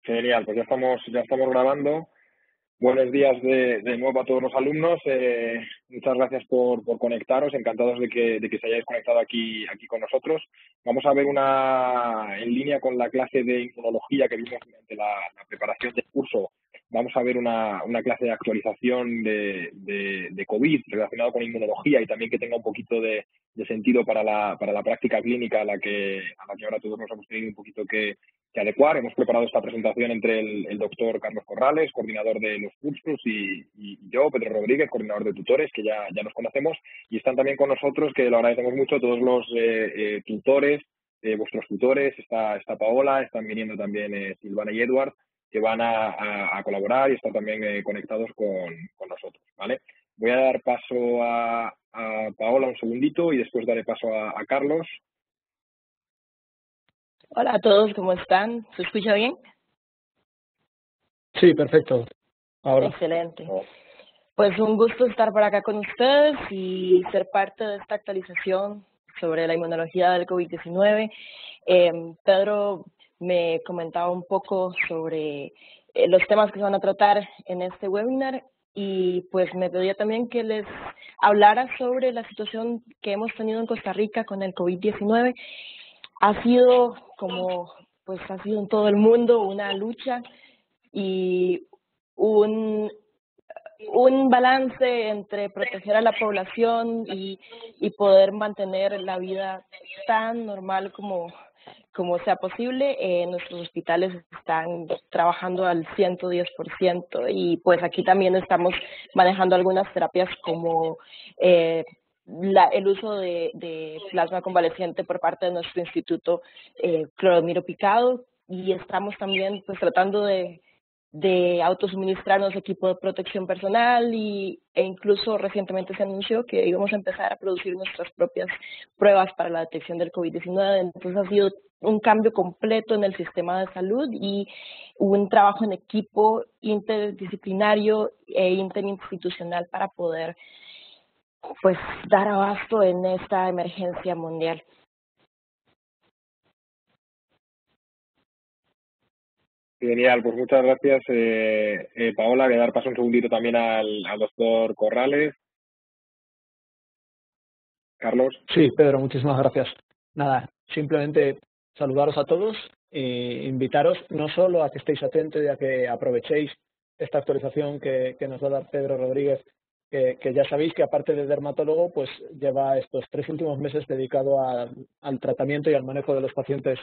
Genial, pues ya estamos grabando. Buenos días de nuevo a todos los alumnos. Muchas gracias por conectaros. Encantados de que se hayáis conectado aquí con nosotros. Vamos a ver en línea con la clase de inmunología que vimos durante la preparación del curso. Vamos a ver una clase de actualización de COVID relacionado con inmunología y también que tenga un poquito de sentido para la práctica clínica a la que ahora todos nos hemos tenido un poquito que adecuar. Hemos preparado esta presentación entre el doctor Carlos Corrales, coordinador de los cursos, y yo, Pedro Rodríguez, coordinador de tutores, que ya nos conocemos, y están también con nosotros, que lo agradecemos mucho, todos los tutores, vuestros tutores. Está Paola, están viniendo también Silvana y Edward, que van a colaborar y están también conectados con nosotros, ¿vale? Voy a dar paso a Paola un segundito y después daré paso a Carlos. Hola a todos, ¿cómo están? ¿Se escucha bien? Sí, perfecto. Ahora. Excelente. Pues un gusto estar por acá con ustedes y ser parte de esta actualización sobre la inmunología del COVID-19. Pedro me comentaba un poco sobre los temas que se van a tratar en este webinar y pues me pedía también que les hablara sobre la situación que hemos tenido en Costa Rica con el COVID-19. Ha sido, como pues ha sido en todo el mundo, una lucha y un balance entre proteger a la población y poder mantener la vida tan normal como sea posible. Nuestros hospitales están trabajando al 110% y pues aquí también estamos manejando algunas terapias como el uso de plasma convaleciente por parte de nuestro instituto Clodomiro Picado, y estamos también pues tratando de autosuministrarnos equipo de protección personal e incluso recientemente se anunció que íbamos a empezar a producir nuestras propias pruebas para la detección del COVID-19. Entonces ha sido un cambio completo en el sistema de salud y un trabajo en equipo interdisciplinario e interinstitucional para poder pues dar abasto en esta emergencia mundial. Genial, pues muchas gracias, Paola. Voy a dar paso un segundito también al doctor Corrales. Carlos. Sí, Pedro, muchísimas gracias. Nada, simplemente saludaros a todos e invitaros no solo a que estéis atentos y a que aprovechéis esta actualización que nos va a dar Pedro Rodríguez, que ya sabéis que aparte de dermatólogo, pues lleva estos 3 últimos meses dedicado al tratamiento y al manejo de los pacientes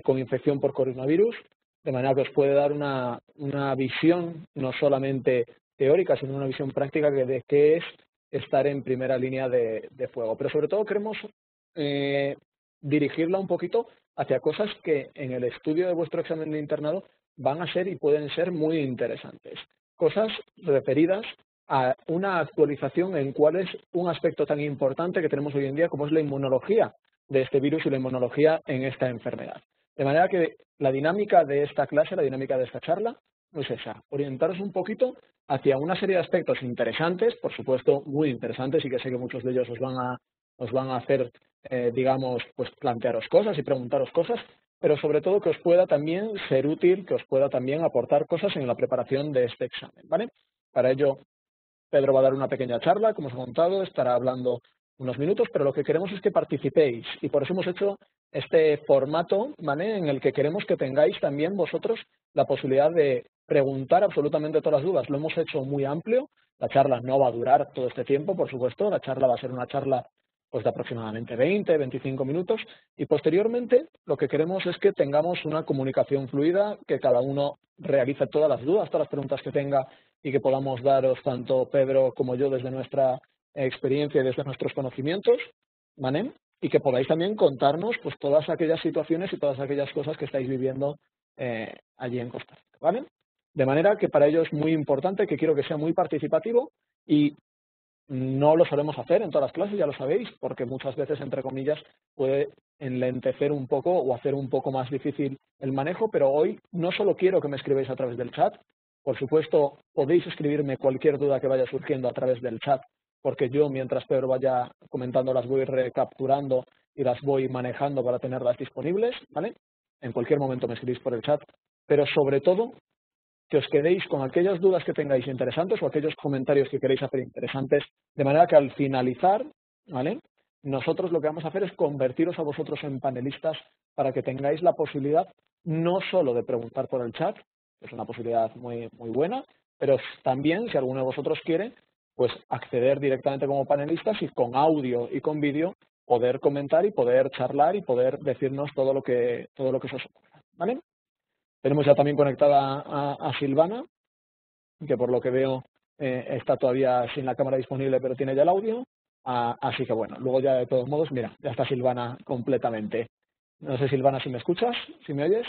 con infección por coronavirus, de manera que os puede dar una visión no solamente teórica, sino una visión práctica de qué es estar en primera línea de fuego. Pero sobre todo queremos dirigirla un poquito hacia cosas que en el estudio de vuestro examen de internado van a ser y pueden ser muy interesantes. Cosas referidas a una actualización en cuál es un aspecto tan importante que tenemos hoy en día como es la inmunología de este virus y la inmunología en esta enfermedad. De manera que la dinámica de esta clase, la dinámica de esta charla, no es esa, orientaros un poquito hacia una serie de aspectos interesantes, por supuesto muy interesantes, y que sé que muchos de ellos os van a hacer, digamos, pues plantearos cosas y preguntaros cosas, pero sobre todo que os pueda también ser útil, que os pueda también aportar cosas en la preparación de este examen, ¿vale? Para ello, Pedro va a dar una pequeña charla, como os he contado, estará hablando unos minutos, pero lo que queremos es que participéis y por eso hemos hecho este formato, ¿vale?, en el que queremos que tengáis también vosotros la posibilidad de preguntar absolutamente todas las dudas. Lo hemos hecho muy amplio, la charla no va a durar todo este tiempo, por supuesto, la charla va a ser una charla pues de aproximadamente 20-25 minutos y posteriormente lo que queremos es que tengamos una comunicación fluida, que cada uno realice todas las dudas, todas las preguntas que tenga y que podamos daros tanto Pedro como yo desde nuestra experiencia y desde nuestros conocimientos, ¿vale? Y que podáis también contarnos pues todas aquellas situaciones y todas aquellas cosas que estáis viviendo allí en Costa Rica, ¿vale? De manera que para ello es muy importante, que quiero que sea muy participativo y no lo solemos hacer en todas las clases, ya lo sabéis, porque muchas veces, entre comillas, puede enlentecer un poco o hacer un poco más difícil el manejo, pero hoy no solo quiero que me escribáis a través del chat, por supuesto podéis escribirme cualquier duda que vaya surgiendo a través del chat, porque yo mientras Pedro vaya comentando las voy recapturando y las voy manejando para tenerlas disponibles, ¿vale? En cualquier momento me escribís por el chat pero sobre todo que os quedéis con aquellas dudas que tengáis interesantes o aquellos comentarios que queréis hacer interesantes, de manera que al finalizar, ¿vale?, nosotros lo que vamos a hacer es convertiros a vosotros en panelistas para que tengáis la posibilidad no solo de preguntar por el chat, que es una posibilidad muy buena, pero también, si alguno de vosotros quiere, pues acceder directamente como panelistas y con audio y con vídeo poder comentar y poder charlar y poder decirnos todo lo que se os ocurra, ¿vale? Tenemos ya también conectada a Silvana, que por lo que veo está todavía sin la cámara disponible, pero tiene ya el audio. Así que bueno, luego ya de todos modos, mira, ya está Silvana completamente. No sé, Silvana, si me escuchas, si me oyes.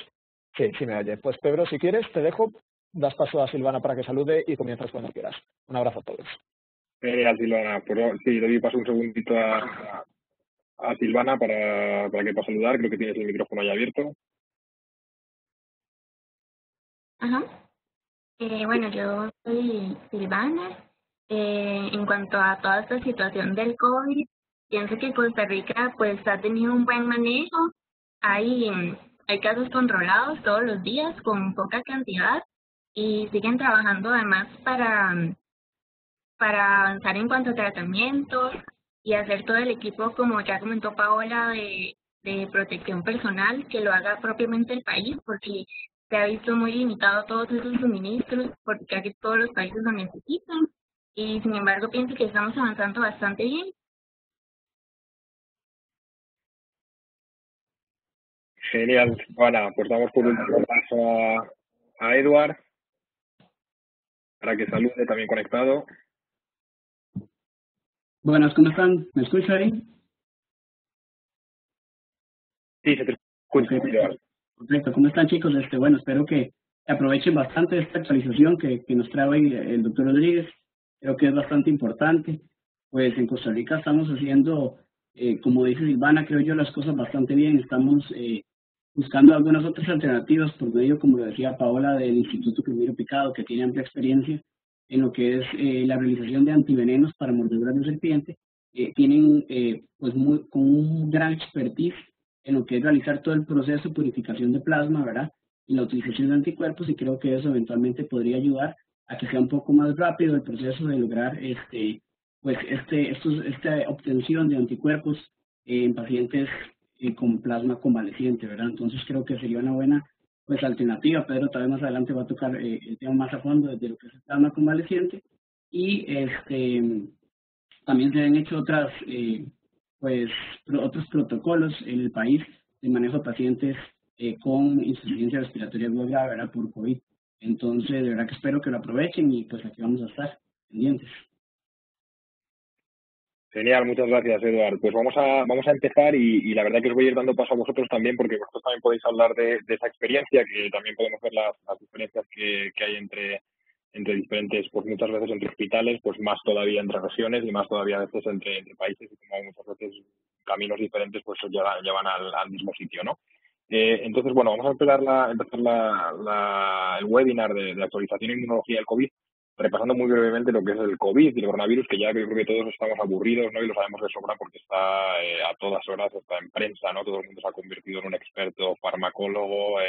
Sí, sí me oyes. Pues Pedro, si quieres, te dejo, das paso a Silvana para que salude y comienzas cuando quieras. Un abrazo a todos. Genial, Silvana. Pues sí, le doy paso un segundito a Silvana para que pueda saludar. Creo que tienes el micrófono ya abierto. Ajá. Bueno, yo soy Silvana. En cuanto a toda esta situación del COVID, pienso que Costa Rica pues ha tenido un buen manejo. Hay, hay casos controlados todos los días con poca cantidad y siguen trabajando además para avanzar en cuanto a tratamientos y hacer todo el equipo, como ya comentó Paola, de protección personal, que lo haga propiamente el país, porque se ha visto muy limitado todos esos suministros, porque casi todos los países lo necesitan. Y sin embargo, pienso que estamos avanzando bastante bien. Genial, Silvana. Pues damos por último paso a Edward para que salude, también conectado. Buenas, ¿cómo están? ¿Me escucha ahí? Sí, se te escucha. Okay. Perfecto, ¿cómo están, chicos? Bueno, espero que aprovechen bastante esta actualización que nos trae hoy el doctor Rodríguez. Creo que es bastante importante. Pues en Costa Rica estamos haciendo, como dice Silvana, creo yo, las cosas bastante bien. Estamos buscando algunas otras alternativas por medio, como lo decía Paola, del Instituto Primero Picado, que tiene amplia experiencia en lo que es la realización de antivenenos para mordeduras de serpiente. Tienen pues con un gran expertise en lo que es realizar todo el proceso de purificación de plasma, ¿verdad? Y la utilización de anticuerpos, y creo que eso eventualmente podría ayudar a que sea un poco más rápido el proceso de lograr esta obtención de anticuerpos en pacientes con plasma convaleciente, ¿verdad? Entonces creo que sería una buena pues alternativa. Pedro tal vez más adelante va a tocar el tema más a fondo desde lo que es el plasma convaleciente, y también se han hecho otros protocolos en el país de manejo de pacientes con insuficiencia respiratoria aguda grave, ¿verdad?, por COVID. Entonces, de verdad que espero que lo aprovechen y pues aquí vamos a estar pendientes. Genial, muchas gracias, Eduard. Pues vamos a empezar y la verdad que os voy a ir dando paso a vosotros también, porque vosotros también podéis hablar de esa experiencia, que también podemos ver las diferencias que hay entre diferentes, pues muchas veces entre hospitales, pues más todavía entre regiones y más todavía a veces entre países, y como muchas veces caminos diferentes pues llevan al mismo sitio, ¿no? Entonces, bueno, vamos a empezar el webinar de actualización e inmunología del COVID, repasando muy brevemente lo que es el COVID y el coronavirus, que ya creo que todos estamos aburridos, ¿no? Y lo sabemos de sobra porque está a todas horas, está en prensa, ¿no? Todo el mundo se ha convertido en un experto farmacólogo,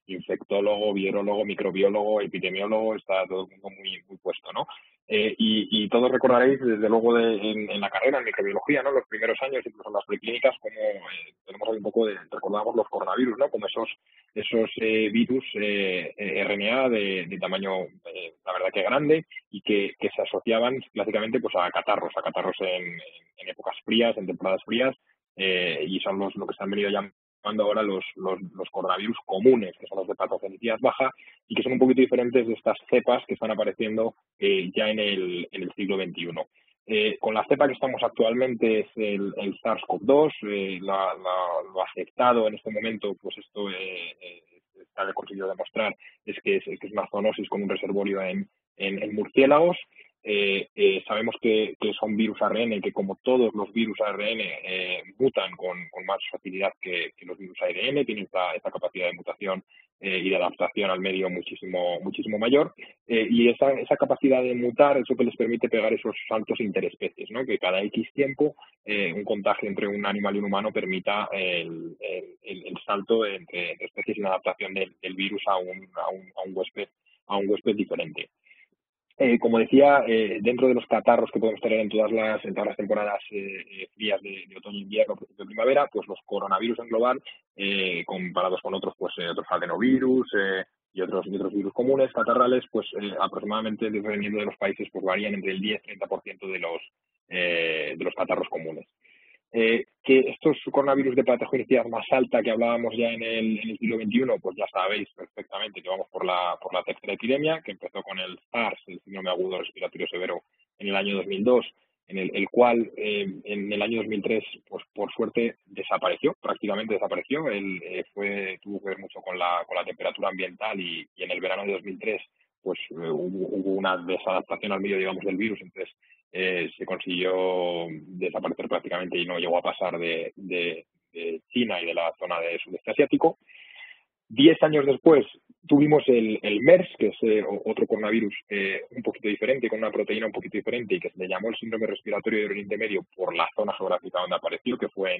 infectólogo, virólogo, microbiólogo, epidemiólogo, está todo el mundo muy puesto, ¿no? Y todos recordaréis, desde luego, en la carrera en microbiología, ¿no? Los primeros años, incluso en las preclínicas, como tenemos ahí un poco recordamos los coronavirus, ¿no? Como esos virus RNA de tamaño, la verdad que grande, y que se asociaban clásicamente pues a catarros en épocas frías, en temporadas frías, y son lo que se han venido llamando ahora los coronavirus comunes, que son los de patogenicidad baja, y que son un poquito diferentes de estas cepas que están apareciendo ya en el siglo XXI. Con la cepa que estamos actualmente es el SARS-CoV-2, lo aceptado en este momento, pues esto está conseguido demostrar, es que es una zoonosis con un reservorio en murciélagos. sabemos que son virus ARN, que como todos los virus ARN mutan con más facilidad que los virus ARN, tienen esta capacidad de mutación y de adaptación al medio muchísimo mayor, y esa capacidad de mutar es lo que les permite pegar esos saltos interespecies, ¿no? Que cada X tiempo un contagio entre un animal y un humano permita el salto entre especies y la adaptación del virus a un huésped diferente. Como decía, dentro de los catarros que podemos tener en todas las temporadas frías de otoño, invierno, principio de primavera, pues los coronavirus en global, comparados con otros, pues otros adenovirus y otros virus comunes, catarrales, pues aproximadamente, dependiendo de los países, pues varían entre el 10-30% de los catarros comunes. Que estos coronavirus de patogenicidad más alta que hablábamos ya en el siglo XXI, pues ya sabéis perfectamente que vamos por la tercera epidemia, que empezó con el SARS, el síndrome agudo respiratorio severo, en el año 2002, en el cual en el año 2003, pues por suerte prácticamente desapareció. Tuvo que ver mucho con la temperatura ambiental y en el verano de 2003 pues hubo una desadaptación al medio, digamos, del virus, entonces se consiguió desaparecer prácticamente y no llegó a pasar de China y de la zona del sudeste asiático. 10 años después tuvimos el MERS, que es otro coronavirus un poquito diferente, con una proteína un poquito diferente, y que se le llamó el síndrome respiratorio de Oriente Medio por la zona geográfica donde apareció, que fue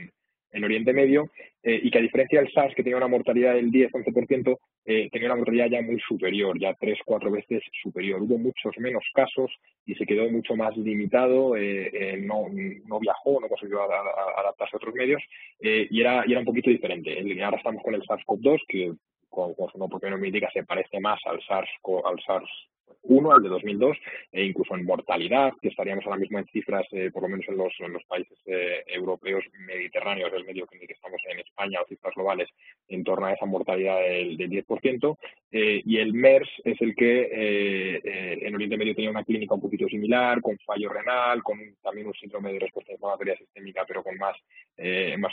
en Oriente Medio, y que a diferencia del SARS, que tenía una mortalidad del 10-11%, tenía una mortalidad ya muy superior, ya 3-4 veces superior. Hubo muchos menos casos y se quedó mucho más limitado, no viajó, no consiguió adaptarse a otros medios, y era un poquito diferente. Ahora estamos con el SARS-CoV-2, que como su propio nombre indica, se parece más al SARS-1, al de 2002, e incluso en mortalidad, que estaríamos ahora mismo en cifras, por lo menos en los países europeos mediterráneos, del medio en el que estamos en España, o cifras globales, en torno a esa mortalidad del 10%, y el MERS es el que en Oriente Medio tenía una clínica un poquito similar, con fallo renal, con también un síndrome de respuesta inflamatoria sistémica, pero con más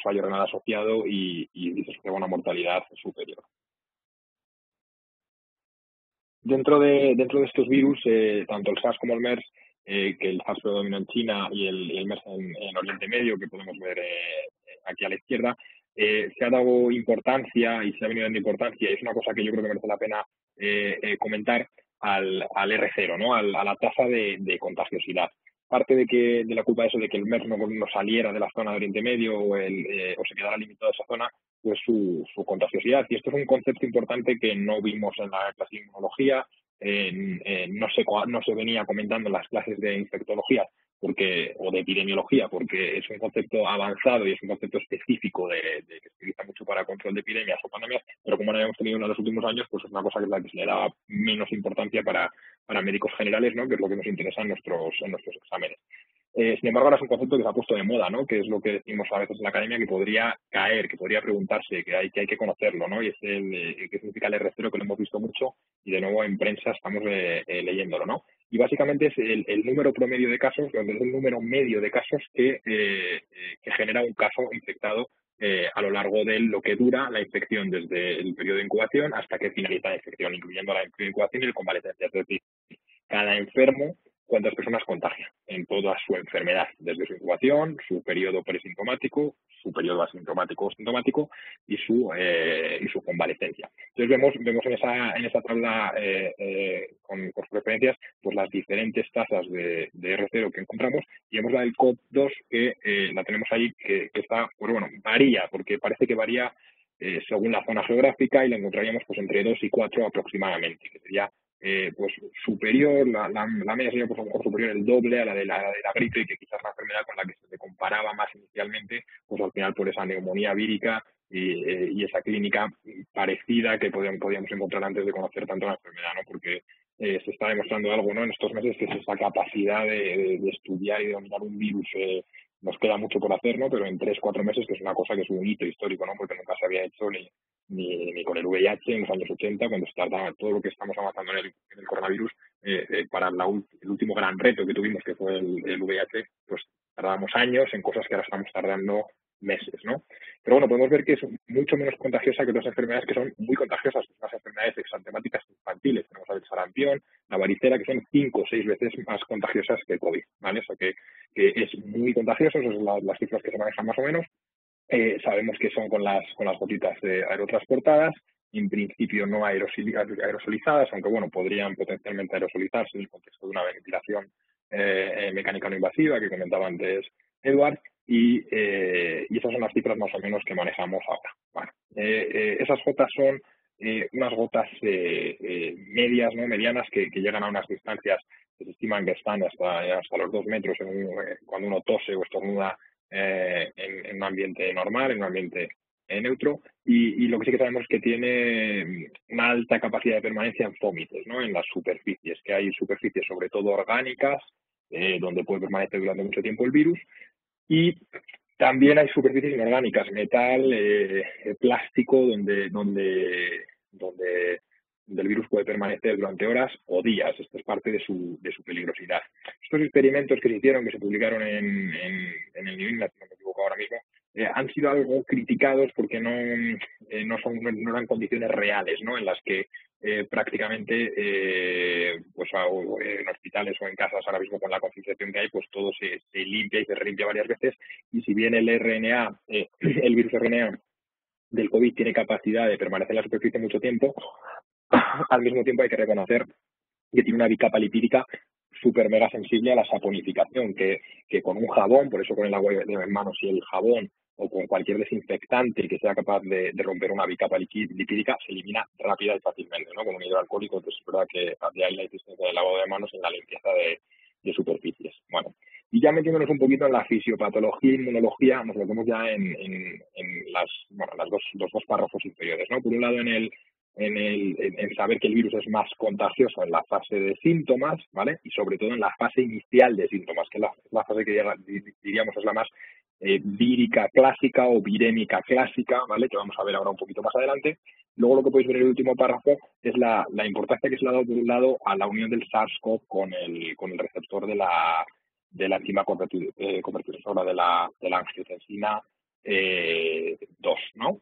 fallo renal asociado y se asociaba una mortalidad superior. Dentro de estos virus, tanto el SARS como el MERS, que el SARS predomina en China y el MERS en Oriente Medio, que podemos ver aquí a la izquierda, se ha dado importancia y se ha venido dando importancia, y es una cosa que yo creo que merece la pena comentar, al R0, ¿no? A la tasa de contagiosidad. Parte de la culpa de eso, de que el MERS no saliera de la zona de Oriente Medio o se quedara limitado a esa zona, pues su contagiosidad. Y esto es un concepto importante que no vimos en la clase de inmunología, no se venía comentando en las clases de infectología o de epidemiología, porque es un concepto avanzado y es un concepto específico que se utiliza mucho para control de epidemias o pandemias, pero como no habíamos tenido en los últimos años, pues es una cosa que es la que se le daba menos importancia para médicos generales, ¿no? Que es lo que nos interesa en nuestros exámenes. Sin embargo, ahora es un concepto que se ha puesto de moda, ¿no? Que es lo que decimos a veces en la academia, que podría caer, que podría preguntarse, que hay que conocerlo, ¿no? Y es qué significa el R0, que lo hemos visto mucho y de nuevo en prensa estamos leyéndolo, ¿no? Y básicamente es el número promedio de casos, es el número medio de casos que genera un caso infectado a lo largo de lo que dura la infección, desde el periodo de incubación hasta que finaliza la infección, incluyendo la incubación y el convalecencia. Es decir, cada enfermo, cuántas personas contagia en toda su enfermedad, desde su incubación, su periodo presintomático, su periodo asintomático o sintomático y su convalecencia. Entonces vemos en esa tabla con referencias pues las diferentes tasas de R0 que encontramos, y vemos la del COV-2 que la tenemos ahí, que está, pues bueno, varía, porque parece que varía según la zona geográfica, y la encontraríamos pues entre 2 y 4 aproximadamente, que sería pues superior, la media sería pues a lo mejor superior el doble a la de la gripe, que quizás la enfermedad con la que se comparaba más inicialmente, pues al final por esa neumonía vírica y esa clínica parecida que podíamos encontrar antes de conocer tanto la enfermedad, ¿no? Porque se está demostrando algo, ¿no? En estos meses, que es esa capacidad de estudiar y de dominar un virus. Nos queda mucho por hacer, ¿no? Pero en 3-4 meses, que es una cosa que es un hito histórico, ¿no? Porque nunca se había hecho ni con el VIH en los años 80, cuando se tardaba todo lo que estamos avanzando en el coronavirus, para el último gran reto que tuvimos, que fue el VIH, pues tardábamos años en cosas que ahora estamos tardando meses, ¿no? Pero bueno, podemos ver que es mucho menos contagiosa que otras enfermedades que son muy contagiosas, las enfermedades exantemáticas infantiles. Tenemos el sarampión, la varicela, que son 5 o 6 veces más contagiosas que el COVID, ¿vale? O sea que es muy contagioso, esas son las cifras que se manejan más o menos. Sabemos que son con las gotitas aerotransportadas, en principio no aerosolizadas, aunque bueno, podrían potencialmente aerosolizarse en el contexto de una ventilación mecánica no invasiva que comentaba antes Edward, y esas son las cifras más o menos que manejamos ahora. Bueno, esas gotas son unas gotas medias, ¿no? Medianas, que llegan a unas distancias que se estiman que están hasta los 2 metros cuando uno tose o estornuda en un ambiente normal, en un ambiente neutro, y lo que sí que sabemos es que tiene una alta capacidad de permanencia en fómites, ¿no? En las superficies, que hay superficies sobre todo orgánicas, donde puede permanecer durante mucho tiempo el virus, y también hay superficies inorgánicas, metal, plástico, donde el virus puede permanecer durante horas o días. Esto es parte de su peligrosidad. Estos experimentos que se hicieron, que se publicaron en el New England, si no me equivoco ahora mismo, han sido algo criticados porque no eran condiciones reales, ¿no? En las que prácticamente pues en hospitales o en casas ahora mismo con la concienciación que hay, pues todo se limpia y se relimpia varias veces, y si bien el RNA, el virus RNA del COVID tiene capacidad de permanecer en la superficie mucho tiempo, al mismo tiempo hay que reconocer que tiene una bicapa lipídica súper mega sensible a la saponificación, que con un jabón, por eso con el agua de manos y el jabón, o con cualquier desinfectante que sea capaz de romper una bicapa lipídica, se elimina rápida y fácilmente, ¿no? Con un hidroalcohólico. Entonces es verdad que de ahí la existencia del lavado de manos en la limpieza de superficies. Bueno, y ya metiéndonos un poquito en la fisiopatología e inmunología, nos metemos ya en los dos párrafos inferiores, ¿no? Por un lado, en saber que el virus es más contagioso en la fase de síntomas, ¿vale? Y sobre todo en la fase inicial de síntomas, que es la fase que diríamos es la más vírica clásica o virémica clásica, ¿vale? Que vamos a ver ahora un poquito más adelante. Luego lo que podéis ver en el último párrafo es la importancia que se le ha dado, por un lado, a la unión del SARS-CoV con el receptor de la enzima convertidora de la angiotensina 2, ¿no?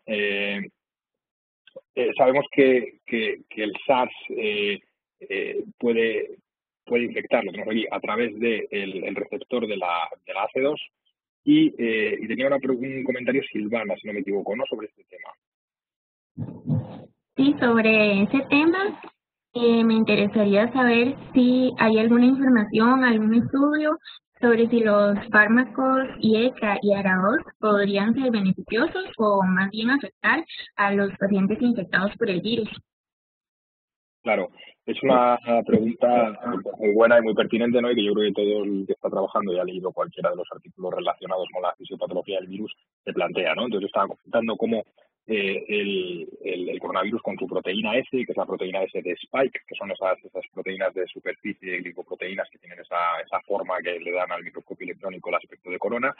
Sabemos que el SARS puede infectar, lo tenemos aquí, a través del receptor de la AC2, y tenía un comentario Silvana, si no me equivoco, ¿no?, sobre este tema. Sí, sobre ese tema me interesaría saber si hay alguna información, algún estudio sobre si los fármacos IECA y ARA2 podrían ser beneficiosos o más bien afectar a los pacientes infectados por el virus. Claro, es una pregunta muy buena y muy pertinente, ¿no? Y que yo creo que todo el que está trabajando y ha leído cualquiera de los artículos relacionados con la fisiopatología del virus se plantea, ¿no? Entonces estaba comentando cómo el coronavirus con su proteína S, que es la proteína S de Spike, que son esas proteínas de superficie de glicoproteínas que tienen esa forma que le dan al microscopio electrónico el aspecto de corona,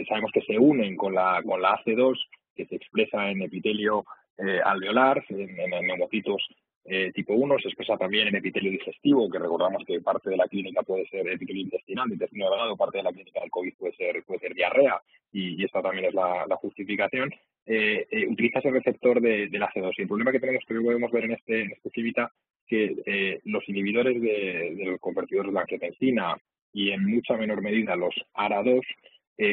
sabemos que se unen con la AC2, que se expresa en epitelio alveolar, en neumocitos tipo 1, se expresa también en epitelio digestivo, que recordamos que parte de la clínica puede ser epitelio intestinal, intestino delgado, parte de la clínica del COVID puede ser diarrea, y esta también es la justificación. Utiliza ese receptor de la AC2. Y el problema que tenemos, que podemos ver en este civita, que los inhibidores de los convertidores de angiotensina y en mucha menor medida los ARA2,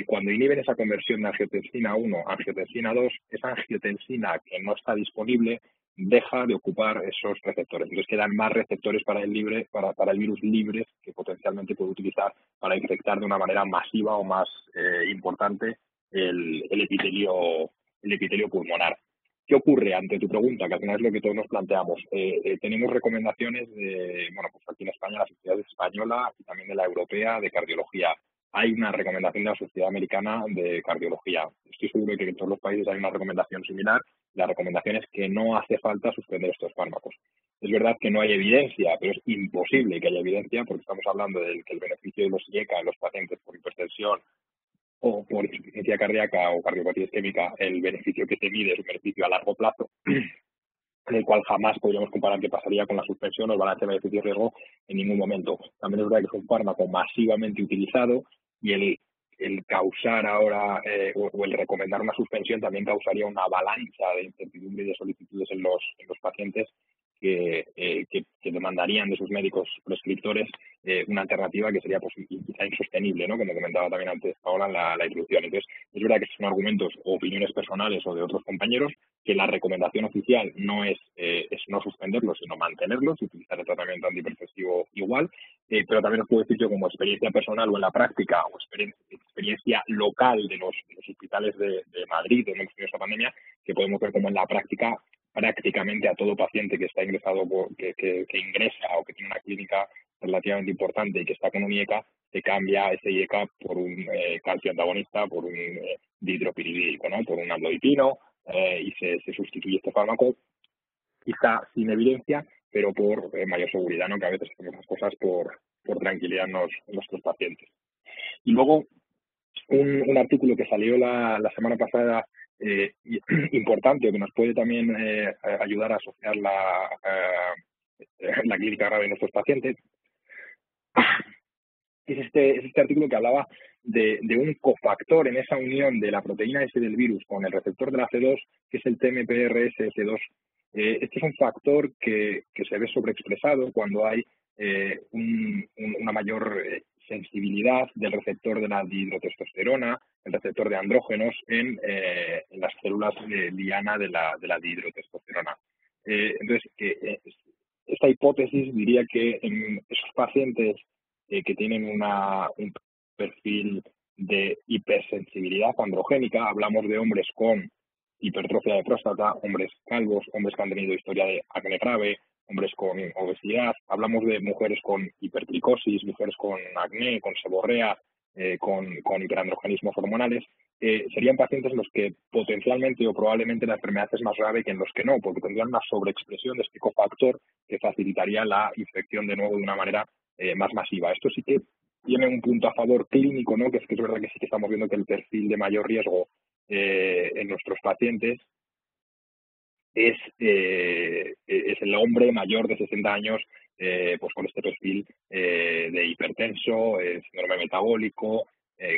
cuando inhiben esa conversión de angiotensina 1 a angiotensina 2, esa angiotensina que no está disponible deja de ocupar esos receptores. Entonces quedan más receptores para el virus libres que potencialmente puede utilizar para infectar de una manera masiva o más importante el epitelio pulmonar. ¿Qué ocurre ante tu pregunta? Que al final es lo que todos nos planteamos. Tenemos recomendaciones pues aquí en España, la Sociedad Española y también de la Europea de Cardiología. Hay una recomendación de la Sociedad Americana de Cardiología. Estoy seguro de que en todos los países hay una recomendación similar. La recomendación es que no hace falta suspender estos fármacos. Es verdad que no hay evidencia, pero es imposible que haya evidencia, porque estamos hablando de que el beneficio de los IECA en los pacientes por hipertensión o por insuficiencia cardíaca o cardiopatía isquémica, el beneficio que se mide es un beneficio a largo plazo, en el cual jamás podríamos comparar qué pasaría con la suspensión o el balance de beneficio-riesgo en ningún momento. También es verdad que es un fármaco masivamente utilizado, y el causar ahora o el recomendar una suspensión también causaría una avalancha de incertidumbre y de solicitudes en los pacientes que demandarían de sus médicos prescriptores una alternativa que sería pues quizá insostenible, ¿no? Como comentaba también antes Paola en la introducción. Entonces, es verdad que son argumentos o opiniones personales o de otros compañeros, que la recomendación oficial no es no suspenderlos, sino mantenerlos y utilizar el tratamiento antihipertensivo igual, pero también os puedo decir yo como experiencia personal o en la práctica o experiencia local de los hospitales de Madrid donde hemos tenido esta pandemia, que podemos ver como en la práctica prácticamente a todo paciente que está ingresado, que ingresa o que tiene una clínica relativamente importante y que está con un IECA, se cambia ese IECA por un calcio antagonista, por un dihidropiridídico, ¿no? Por un amlodipino, y se sustituye este fármaco, quizá sin evidencia, pero por mayor seguridad, ¿no? Que a veces hacemos las cosas por tranquilidad en nuestros pacientes. Y luego, un artículo que salió la semana pasada, importante, que nos puede también ayudar a asociar la clínica grave de nuestros pacientes, es este artículo que hablaba de un cofactor en esa unión de la proteína S del virus con el receptor de la C2, que es el TMPRSS2. Este es un factor que se ve sobreexpresado cuando hay una mayor sensibilidad del receptor de la dihidrotestosterona, el receptor de andrógenos en las células de liana de la dihidrotestosterona. Entonces, esta hipótesis diría que en esos pacientes que tienen un perfil de hipersensibilidad androgénica, hablamos de hombres con hipertrofia de próstata, hombres calvos, hombres que han tenido historia de acné grave, hombres con obesidad, hablamos de mujeres con hipertricosis, mujeres con acné, con seborrea, con hiperandrogenismos hormonales, serían pacientes en los que potencialmente o probablemente la enfermedad es más grave que en los que no, porque tendrían una sobreexpresión de este cofactor que facilitaría la infección de nuevo de una manera más masiva. Esto sí que tiene un punto a favor clínico, ¿no? Que es verdad que sí que estamos viendo que el perfil de mayor riesgo en nuestros pacientes es el hombre mayor de 60 años pues con este perfil de hipertenso, síndrome metabólico,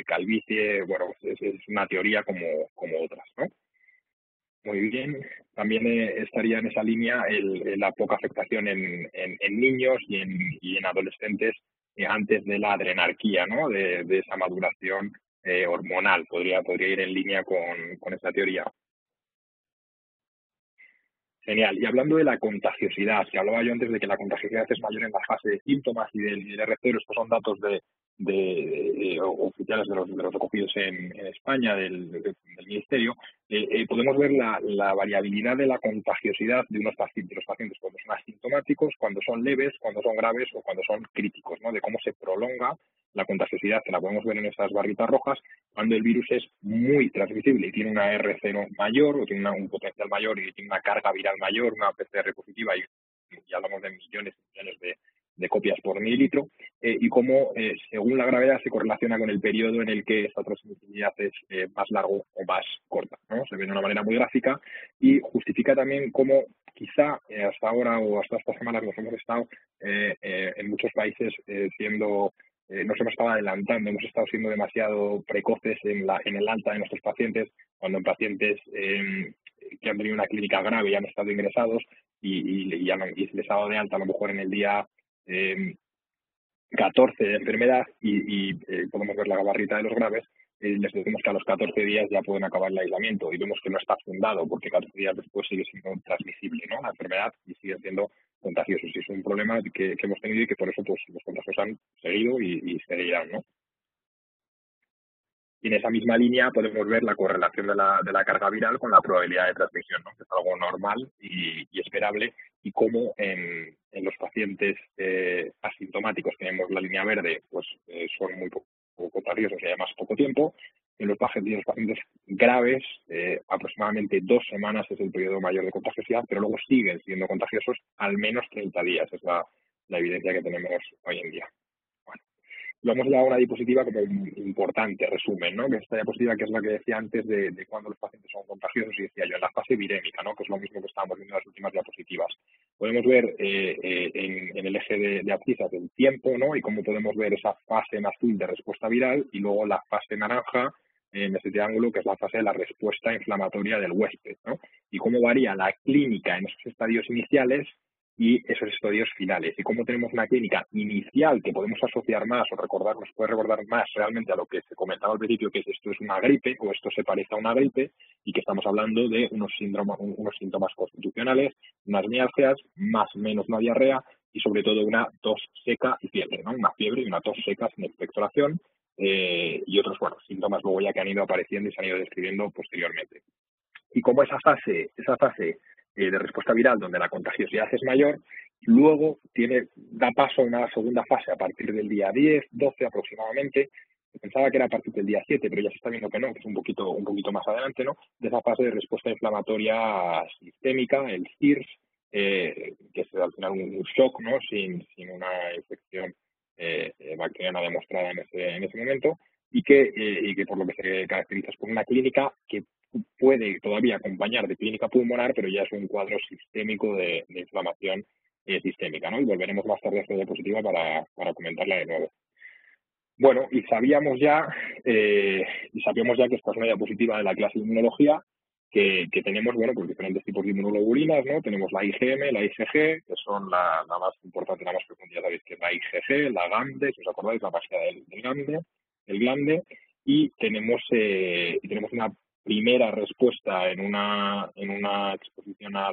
calvicie. Bueno, es una teoría como otras, ¿no? Muy bien. También estaría en esa línea la poca afectación en niños y en adolescentes antes de la adrenarquía, ¿no? De esa maduración hormonal. Podría ir en línea con esta teoría. Genial. Y hablando de la contagiosidad, que hablaba yo antes de que la contagiosidad es mayor en la fase de síntomas y del R0, estos son datos oficiales de los recogidos en España, del Ministerio, podemos ver la variabilidad de la contagiosidad de los pacientes cuando son asintomáticos, cuando son leves, cuando son graves o cuando son críticos, ¿no? De cómo se prolonga la contagiosidad, que la podemos ver en esas barritas rojas, cuando el virus es muy transmisible y tiene una R0 mayor o tiene un potencial mayor y tiene una carga viral mayor, una PCR positiva y hablamos de millones y millones de copias por mililitro, y cómo según la gravedad se correlaciona con el periodo en el que esta transmisibilidad es más largo o más corta, ¿no? Se ve de una manera muy gráfica y justifica también cómo quizá hasta ahora o hasta estas semanas nos hemos estado en muchos países nos hemos estado adelantando, hemos estado siendo demasiado precoces en el alta de nuestros pacientes, cuando en pacientes que han tenido una clínica grave y han estado ingresados y se les ha dado de alta a lo mejor en el día 14 de enfermedad y podemos ver la barrita de los graves, les decimos que a los 14 días ya pueden acabar el aislamiento y vemos que no está fundado porque 14 días después sigue siendo transmisible, ¿no? La enfermedad y sigue siendo contagiosos. Y es un problema que hemos tenido y que por eso pues los contagios han seguido y seguirán, ¿no? Y en esa misma línea podemos ver la correlación de la carga viral con la probabilidad de transmisión, ¿no? Que es algo normal y esperable, y cómo en los pacientes asintomáticos tenemos la línea verde, pues son muy poco contagiosos y además poco tiempo. En los pacientes graves, aproximadamente 2 semanas es el periodo mayor de contagiosidad, pero luego siguen siendo contagiosos al menos 30 días. Es la evidencia que tenemos hoy en día. Bueno, lo hemos dado a una diapositiva como un importante resumen, ¿no? Que esta diapositiva, que es la que decía antes de cuando los pacientes son contagiosos, y decía yo, en la fase virémica, ¿no? Que es lo mismo que estábamos viendo en las últimas diapositivas. Podemos ver en el eje de abscisas el tiempo, ¿no? Y cómo podemos ver esa fase en azul de respuesta viral y luego la fase naranja en este triángulo, que es la fase de la respuesta inflamatoria del huésped, ¿no? Y cómo varía la clínica en esos estadios iniciales y esos estudios finales. Y como tenemos una clínica inicial que podemos asociar más o recordar, nos puede recordar más realmente a lo que se comentaba al principio, que es esto es una gripe o esto se parece a una gripe y que estamos hablando de unos síntomas constitucionales, unas mialgias, más o menos una diarrea y sobre todo una tos seca y fiebre, ¿no? Una fiebre y una tos seca sin expectoración y otros síntomas luego ya que han ido apareciendo y se han ido describiendo posteriormente. Y como esa fase de respuesta viral donde la contagiosidad es mayor, luego da paso a una segunda fase a partir del día 10, 12 aproximadamente. Pensaba que era a partir del día 7, pero ya se está viendo que no, que es un poquito más adelante, ¿no? De esa fase de respuesta inflamatoria sistémica, el CIRS, que es al final un shock, ¿no? Sin una infección bacteriana demostrada en ese momento, y que por lo que se caracteriza es por una clínica que puede todavía acompañar de clínica pulmonar, pero ya es un cuadro sistémico de inflamación sistémica, ¿no? Y volveremos más tarde a esta diapositiva para comentarla de nuevo. Bueno, y sabíamos ya que esta es una diapositiva de la clase de inmunología, que tenemos, pues diferentes tipos de inmunoglobulinas, ¿no? Tenemos la IgM, la IgG, que son la más importante, la más profunda, ya sabéis que es la IgG, la GAMDE, si os acordáis, la página del glande, y tenemos una primera respuesta en una exposición a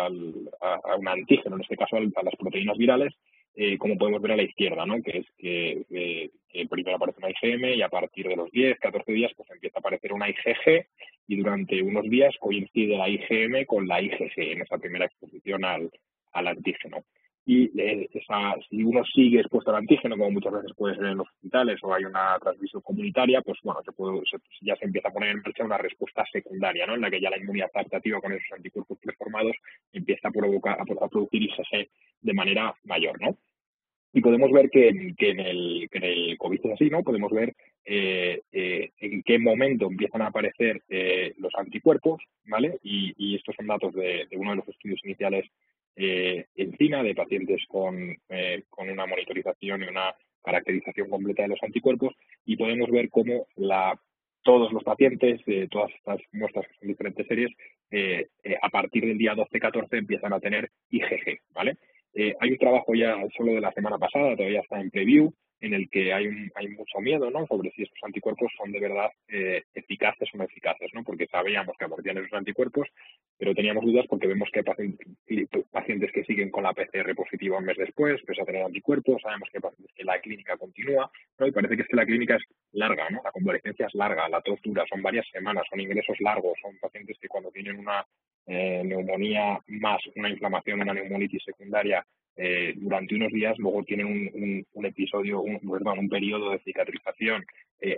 un antígeno, en este caso a las proteínas virales, como podemos ver a la izquierda, ¿no? Que es que primero aparece una IgM y a partir de los 10, 14 días pues empieza a aparecer una IgG y durante unos días coincide la IgM con la IgG en esa primera exposición al antígeno. Y si uno sigue expuesto al antígeno, como muchas veces puede ser en los hospitales o hay una transmisión comunitaria, pues bueno, ya se empieza a poner en marcha una respuesta secundaria, ¿no? En la que ya la inmunidad adaptativa con esos anticuerpos preformados empieza a producir IgG de manera mayor, ¿no? Y podemos ver que en el COVID es así, ¿no? Podemos ver en qué momento empiezan a aparecer los anticuerpos, ¿vale? Y estos son datos de uno de los estudios iniciales en China, de pacientes con una monitorización y una caracterización completa de los anticuerpos, y podemos ver cómo todos los pacientes de todas estas muestras, que son diferentes series, a partir del día 12-14 empiezan a tener IgG, ¿vale? Hay un trabajo ya solo de la semana pasada, todavía está en preview, en el que hay mucho miedo, ¿no? Sobre si estos anticuerpos son de verdad eficaces o no eficaces, ¿no? Porque sabíamos que aparecían esos anticuerpos, pero teníamos dudas porque vemos que hay pacientes que siguen con la PCR positiva un mes después, pese a tener anticuerpos, sabemos que hay pacientes que la clínica continúa, ¿no? Y parece que la clínica es larga, ¿no? La convalecencia es larga, la tos dura, son varias semanas, son ingresos largos, son pacientes que cuando tienen una neumonía más una inflamación, una neumonitis secundaria, durante unos días luego tienen un episodio, un periodo de cicatrización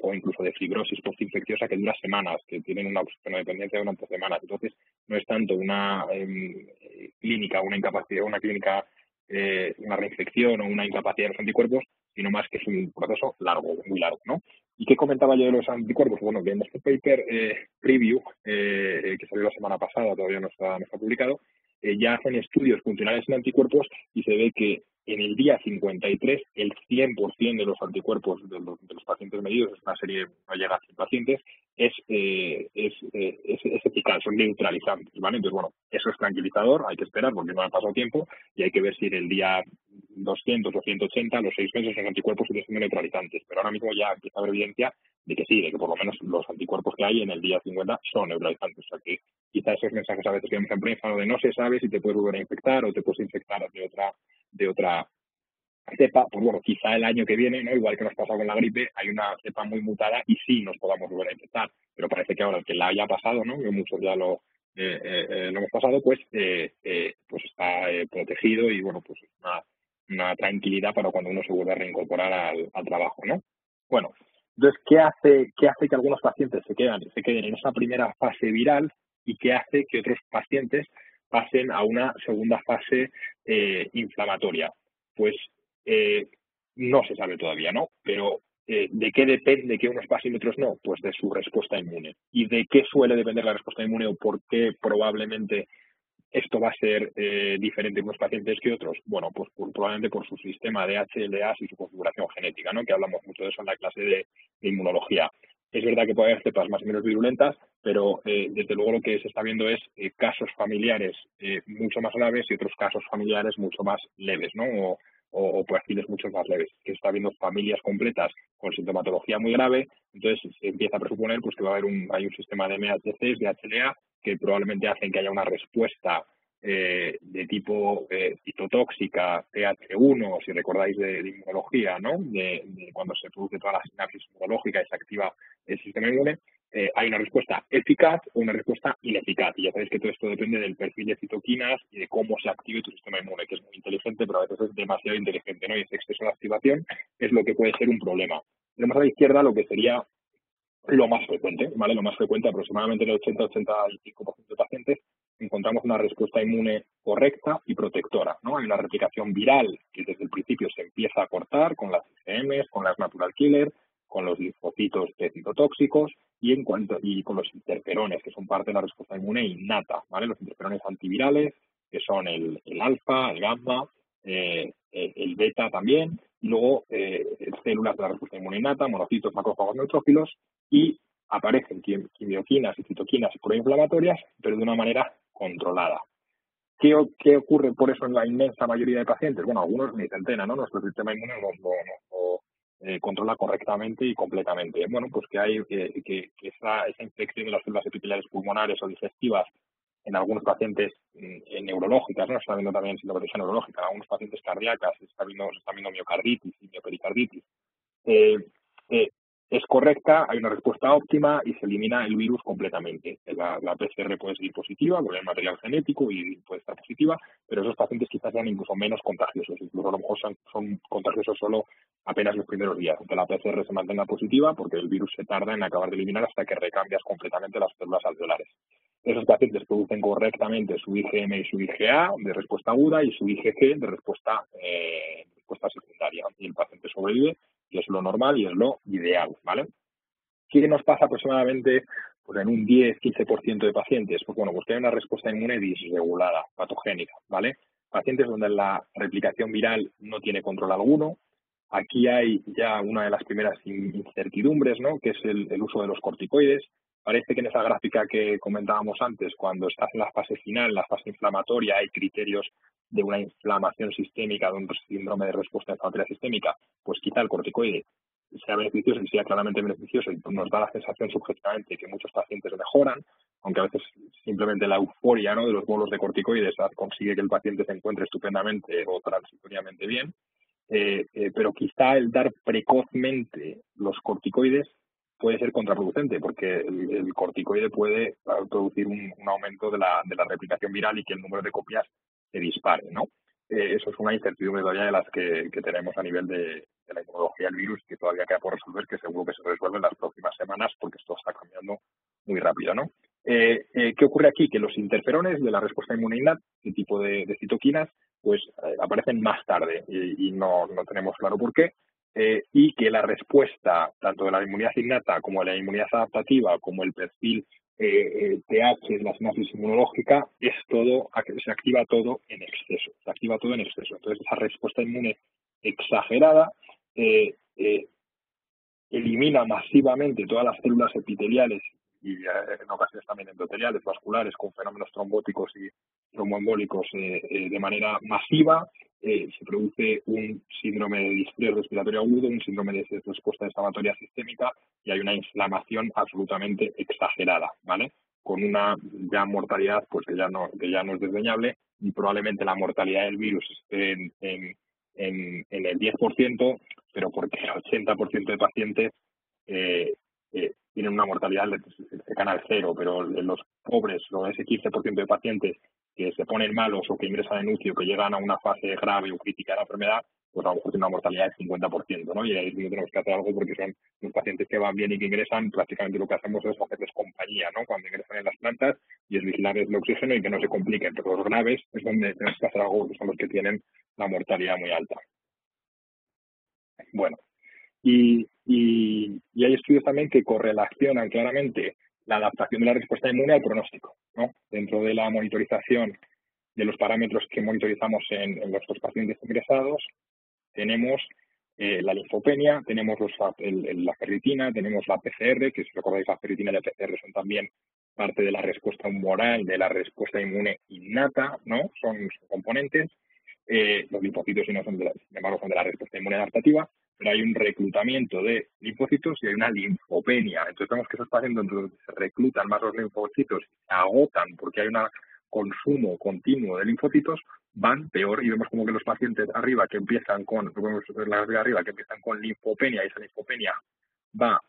o incluso de fibrosis postinfecciosa que dura semanas, que tienen una oxigenodependencia durante semanas. Entonces, no es tanto una clínica, una incapacidad, una reinfección o una incapacidad de los anticuerpos, sino más que es un proceso largo, muy largo, ¿no? ¿Y qué comentaba yo de los anticuerpos? Bueno, que en este paper preview, que salió la semana pasada, todavía no está publicado, ya hacen estudios funcionales en anticuerpos y se ve que en el día 53 el 100% de los anticuerpos de los pacientes medidos, es una serie, no llega a 100 pacientes, es eficaz, son neutralizantes, ¿vale? Entonces, bueno, eso es tranquilizador, hay que esperar porque no ha pasado tiempo y hay que ver si en el día 200 o 180, a los 6 meses, los anticuerpos siguen siendo neutralizantes. Pero ahora mismo ya empieza a haber evidencia de que sí, de que por lo menos los anticuerpos que hay en el día 50 son neutralizantes. O sea que quizá esos mensajes a veces que vemos en prensa de no se sabe si te puedes volver a infectar o te puedes infectar de otra cepa, pues bueno, quizá el año que viene, ¿no? Igual que nos pasa con la gripe, hay una cepa muy mutada y sí nos podamos volver a infectar. Pero parece que ahora el que la haya pasado, ¿no? Que muchos ya lo hemos pasado, pues está protegido y bueno, pues es una tranquilidad para cuando uno se vuelve a reincorporar al trabajo, ¿no? Bueno, entonces, ¿qué hace que algunos pacientes se queden en esa primera fase viral y qué hace que otros pacientes pasen a una segunda fase inflamatoria? Pues no se sabe todavía, ¿no? Pero ¿de qué depende que unos pasen y otros no? Pues de su respuesta inmune. ¿Y de qué suele depender la respuesta inmune o por qué probablemente esto va a ser diferente en unos pacientes que otros? Bueno, pues probablemente por su sistema de HLA y su configuración genética, ¿no? Que hablamos mucho de eso en la clase de inmunología. Es verdad que puede haber cepas más o menos virulentas, pero desde luego lo que se está viendo es casos familiares mucho más graves y otros casos familiares mucho más leves, ¿no? O perfiles mucho más leves. Que se está viendo familias completas con sintomatología muy grave, entonces se empieza a presuponer pues que va a haber hay un sistema de MHCs, de HLA, que probablemente hacen que haya una respuesta de tipo citotóxica, TH1, si recordáis de inmunología, ¿no? De cuando se produce toda la sinapsis inmunológica y se activa el sistema inmune, hay una respuesta eficaz o una respuesta ineficaz. Y ya sabéis que todo esto depende del perfil de citoquinas y de cómo se active tu sistema inmune, que es muy inteligente, pero a veces es demasiado inteligente, ¿no? Y ese exceso de activación es lo que puede ser un problema. Tenemos a la izquierda lo que sería lo más frecuente, ¿vale? Lo más frecuente, aproximadamente el 80-85% de pacientes, encontramos una respuesta inmune correcta y protectora, ¿no? Hay una replicación viral que desde el principio se empieza a cortar con las IgMs, con las natural killer, con los linfocitos T citotóxicos y con los interferones, que son parte de la respuesta inmune innata, ¿vale? Los interferones antivirales, que son el alfa, el gamma, el beta también, y luego células de la respuesta inmune innata, monocitos, macrófagos, neutrófilos, y aparecen quimioquinas y citoquinas proinflamatorias, pero de una manera controlada. ¿Qué ocurre por eso en la inmensa mayoría de pacientes? Bueno, algunos ni centena, ¿no? Nuestro sistema inmune lo controla correctamente y completamente. Bueno, pues que hay que esa infección de las células epiteliales pulmonares o digestivas en algunos pacientes neurológicas, ¿no? Se está viendo también sintomatología neurológica, en algunos pacientes cardíacas, se está viendo miocarditis y miopericarditis. Es correcta, hay una respuesta óptima y se elimina el virus completamente. La PCR puede ser positiva, porque hay material genético y puede estar positiva, pero esos pacientes quizás sean incluso menos contagiosos, incluso a lo mejor son contagiosos solo apenas los primeros días, aunque la PCR se mantenga positiva, porque el virus se tarda en acabar de eliminar hasta que recambias completamente las células alveolares. Esos pacientes producen correctamente su IgM y su IgA de respuesta aguda y su IgG de respuesta secundaria. Y el paciente sobrevive, y es lo normal y es lo ideal, ¿vale? ¿Qué nos pasa aproximadamente pues en un 10-15% de pacientes? Pues bueno, pues que hay una respuesta inmune disregulada, patogénica, ¿vale? Pacientes donde la replicación viral no tiene control alguno. Aquí hay ya una de las primeras incertidumbres, ¿no? Que es el uso de los corticoides. Parece que en esa gráfica que comentábamos antes, cuando estás en la fase final, la fase inflamatoria, hay criterios de una inflamación sistémica, de un síndrome de respuesta inflamatoria sistémica, pues quizá el corticoide sea beneficioso y sea claramente beneficioso y nos da la sensación subjetivamente que muchos pacientes mejoran, aunque a veces simplemente la euforia, ¿no?, de los bolos de corticoides consigue que el paciente se encuentre estupendamente o transitoriamente bien, pero quizá el dar precozmente los corticoides puede ser contraproducente, porque el corticoide puede producir un aumento de la replicación viral y que el número de copias se dispare, ¿no? Eso es una incertidumbre todavía de las que tenemos a nivel de la inmunología del virus, que todavía queda por resolver, que seguro que se resuelve en las próximas semanas, porque esto está cambiando muy rápido, ¿no? ¿Qué ocurre aquí? Que los interferones de la respuesta inmune innata, este tipo de citoquinas, pues aparecen más tarde y no tenemos claro por qué. Y que la respuesta tanto de la inmunidad innata como de la inmunidad adaptativa, como el perfil TH de la sinapsis inmunológica, se activa todo en exceso. Entonces, esa respuesta inmune exagerada elimina masivamente todas las células epiteliales y en ocasiones también endoteliales, vasculares, con fenómenos trombóticos y tromboembólicos de manera masiva. Se produce un síndrome de distrés respiratorio agudo, un síndrome de respuesta inflamatoria sistémica y hay una inflamación absolutamente exagerada, ¿vale? Con una ya mortalidad pues que ya no es desdeñable y probablemente la mortalidad del virus esté en el 10%, pero porque el 80% de pacientes tienen una mortalidad cercana al cero, pero los pobres, o ese 15% de pacientes que se ponen malos o que ingresan en UCI o que llegan a una fase grave o crítica de la enfermedad, pues a lo mejor tienen una mortalidad del 50%, ¿no? Y ahí tenemos que hacer algo porque son los pacientes que van bien y que ingresan, prácticamente lo que hacemos es hacerles compañía, ¿no? Cuando ingresan en las plantas y es vigilarles el oxígeno y que no se compliquen, pero los graves es donde tenemos que hacer algo, que son los que tienen la mortalidad muy alta. Bueno, y hay estudios también que correlacionan claramente la adaptación de la respuesta inmune al pronóstico, ¿no? Dentro de la monitorización de los parámetros que monitorizamos en nuestros pacientes ingresados, tenemos la linfopenia, tenemos la ferritina, tenemos la PCR, que si recordáis la ferritina y la PCR son también parte de la respuesta humoral, de la respuesta inmune innata, ¿no? Son componentes. Los linfocitos, sin embargo, son de la respuesta inmune adaptativa, pero hay un reclutamiento de linfocitos y hay una linfopenia. Entonces vemos que esos pacientes donde se reclutan más los linfocitos, se agotan porque hay un consumo continuo de linfocitos, van peor, y vemos como que los pacientes arriba que empiezan con, vemos las de arriba que empiezan con linfopenia, y esa linfopenia va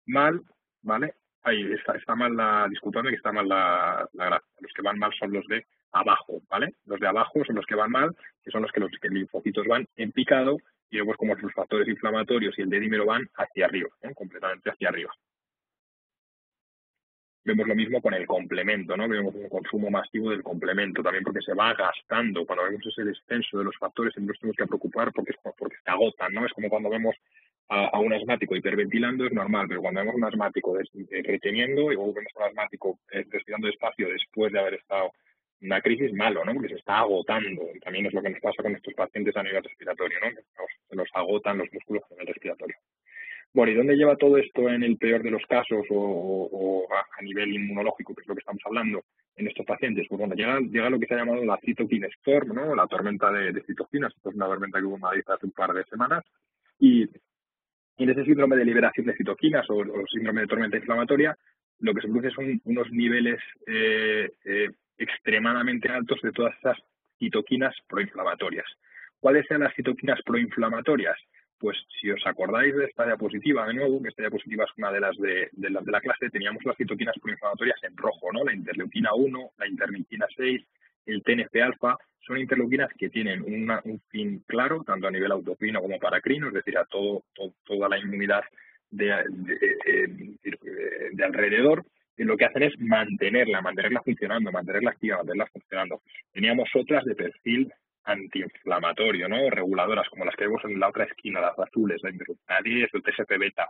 mal, ¿vale? Ahí está mal disculpadme que está mal la gráfica. Los que van mal son los de abajo, ¿vale? Los de abajo son los que van mal, que son los que linfocitos van en picado, y vemos como los factores inflamatorios y el dedímero van hacia arriba, completamente hacia arriba. Vemos lo mismo con el complemento, ¿no? Vemos un consumo masivo del complemento, también porque se va gastando. Cuando vemos ese descenso de los factores, siempre nos tenemos que preocupar porque se agotan, ¿no? Es como cuando vemos a un asmático hiperventilando, es normal, pero cuando vemos a un asmático reteniendo y luego vemos a un asmático respirando despacio después de haber estado en una crisis, malo, ¿no? Porque se está agotando. Y también es lo que nos pasa con estos pacientes a nivel respiratorio, ¿no? Se los agotan los músculos a nivel respiratorio. Bueno, ¿y dónde lleva todo esto en el peor de los casos o a nivel inmunológico, que es lo que estamos hablando en estos pacientes? Pues bueno, llega lo que se ha llamado la cytokine storm, ¿no? La tormenta de citoquinas. Esto es una tormenta que hubo en Madrid hace un par de semanas. Y en ese síndrome de liberación de citoquinas o síndrome de tormenta inflamatoria, lo que se produce son unos niveles extremadamente altos de todas esas citoquinas proinflamatorias. ¿Cuáles sean las citoquinas proinflamatorias? Pues si os acordáis de esta diapositiva, de nuevo, que esta diapositiva es una de las de la clase, teníamos las citoquinas proinflamatorias en rojo, ¿no? La interleuquina 1, la interleuquina 6, el TNF-alfa, son interleuquinas que tienen un fin claro, tanto a nivel autocrino como paracrino, es decir, a toda la inmunidad de alrededor, y lo que hacen es mantenerla funcionando, mantenerla activa, mantenerla funcionando. Teníamos otras de perfil antiinflamatorio, ¿no? Reguladoras, como las que vemos en la otra esquina, las azules, la interleucina 10, el TSP-beta.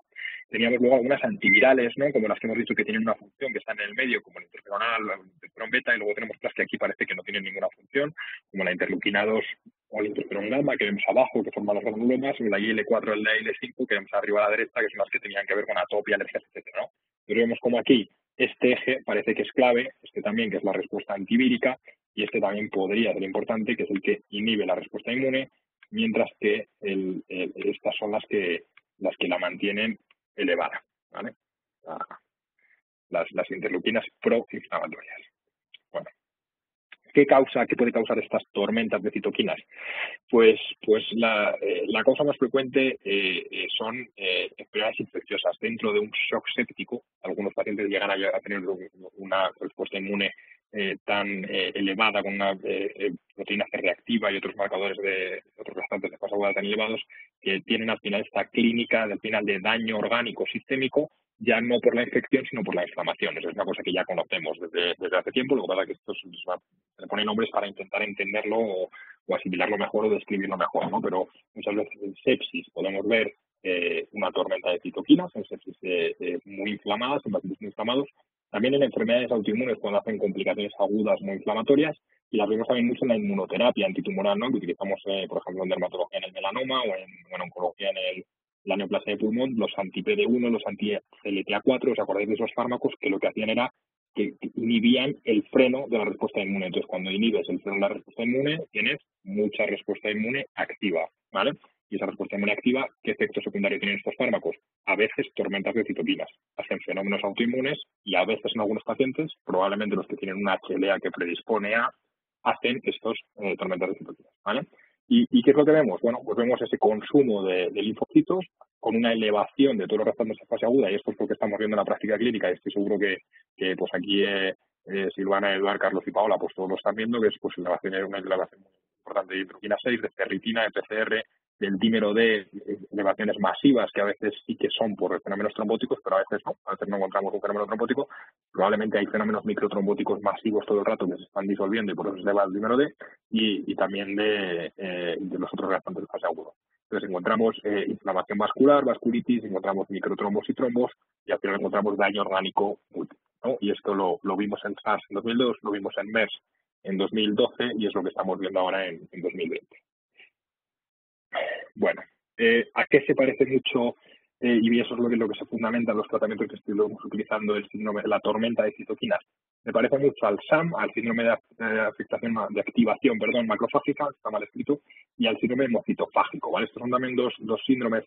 Teníamos luego algunas antivirales, ¿no? Como las que hemos dicho que tienen una función que está en el medio, como el interferón A, el interferón beta, y luego tenemos otras que aquí parece que no tienen ninguna función, como la interleuquina 2 o el interferón gamma, que vemos abajo, que forman los granulomas, o la IL4 o la IL5, que vemos arriba a la derecha, que son las que tenían que ver con atopia, alergias, etcétera, ¿no? Pero vemos como aquí este eje parece que es clave, este también, que es la respuesta antivírica, y este también podría ser importante, que es el que inhibe la respuesta inmune, mientras que estas son las que la mantienen elevada, ¿vale? Las interleuquinas proinflamatorias. Bueno, ¿qué puede causar estas tormentas de citoquinas? Pues la causa más frecuente son enfermedades infecciosas. Dentro de un shock séptico, algunos pacientes llegan a tener una respuesta inmune tan elevada, con una proteína C reactiva y otros marcadores de otros restantes de fase aguda tan elevados, que tienen al final esta clínica de daño orgánico sistémico, ya no por la infección, sino por la inflamación. Eso es una cosa que ya conocemos desde hace tiempo. Lo que pasa es que esto se le pone nombres para intentar entenderlo o asimilarlo mejor o describirlo mejor, ¿no? Pero muchas veces en sepsis podemos ver una tormenta de citoquinas, en sepsis muy inflamadas, en pacientes muy inflamados. También en enfermedades autoinmunes, cuando hacen complicaciones agudas muy inflamatorias, y las vemos también mucho en la inmunoterapia antitumoral, ¿no? Que utilizamos, por ejemplo, en dermatología en el melanoma o en oncología en la neoplasia de pulmón, los anti-PD1, los anti-CLTA4, ¿os acordáis de esos fármacos que lo que hacían era que inhibían el freno de la respuesta inmune? Entonces, cuando inhibes el freno de la respuesta inmune, tienes mucha respuesta inmune activa, ¿vale? Y esa respuesta inmune activa, ¿qué efecto secundario tienen estos fármacos? A veces tormentas de citoquinas, hacen fenómenos autoinmunes y a veces en algunos pacientes, probablemente los que tienen una HLA que predispone a, hacen estos tormentas de citoquinas, ¿vale? ¿Y qué es lo que vemos? Bueno, pues vemos ese consumo de linfocitos con una elevación de todos los restantes de fase aguda, y esto es lo que estamos viendo en la práctica clínica, y estoy seguro que pues aquí Silvana, Eduard, Carlos y Paola, pues todos lo están viendo, que es pues una elevación muy importante de interleuquina 6, de ferritina, de PCR, del dímero D, elevaciones masivas que a veces sí que son por fenómenos trombóticos, pero a veces no encontramos un fenómeno trombótico. Probablemente hay fenómenos microtrombóticos masivos todo el rato que se están disolviendo y por eso se eleva el dímero D, y también de los otros reactantes de fase aguda. Entonces encontramos inflamación vascular, vasculitis, encontramos microtrombos y trombos, y al final encontramos daño orgánico múltiple, ¿no? Y esto lo vimos en SARS en 2002, lo vimos en MERS en 2012 y es lo que estamos viendo ahora en 2020. Bueno, ¿A qué se parece mucho? Y eso es lo que se fundamenta en los tratamientos que estuvimos utilizando el síndrome de la tormenta de citoquinas. Me parece mucho al SAM, al síndrome de activación macrofágica, está mal escrito, y al síndrome hemocitofágico, ¿vale? Estos son también dos síndromes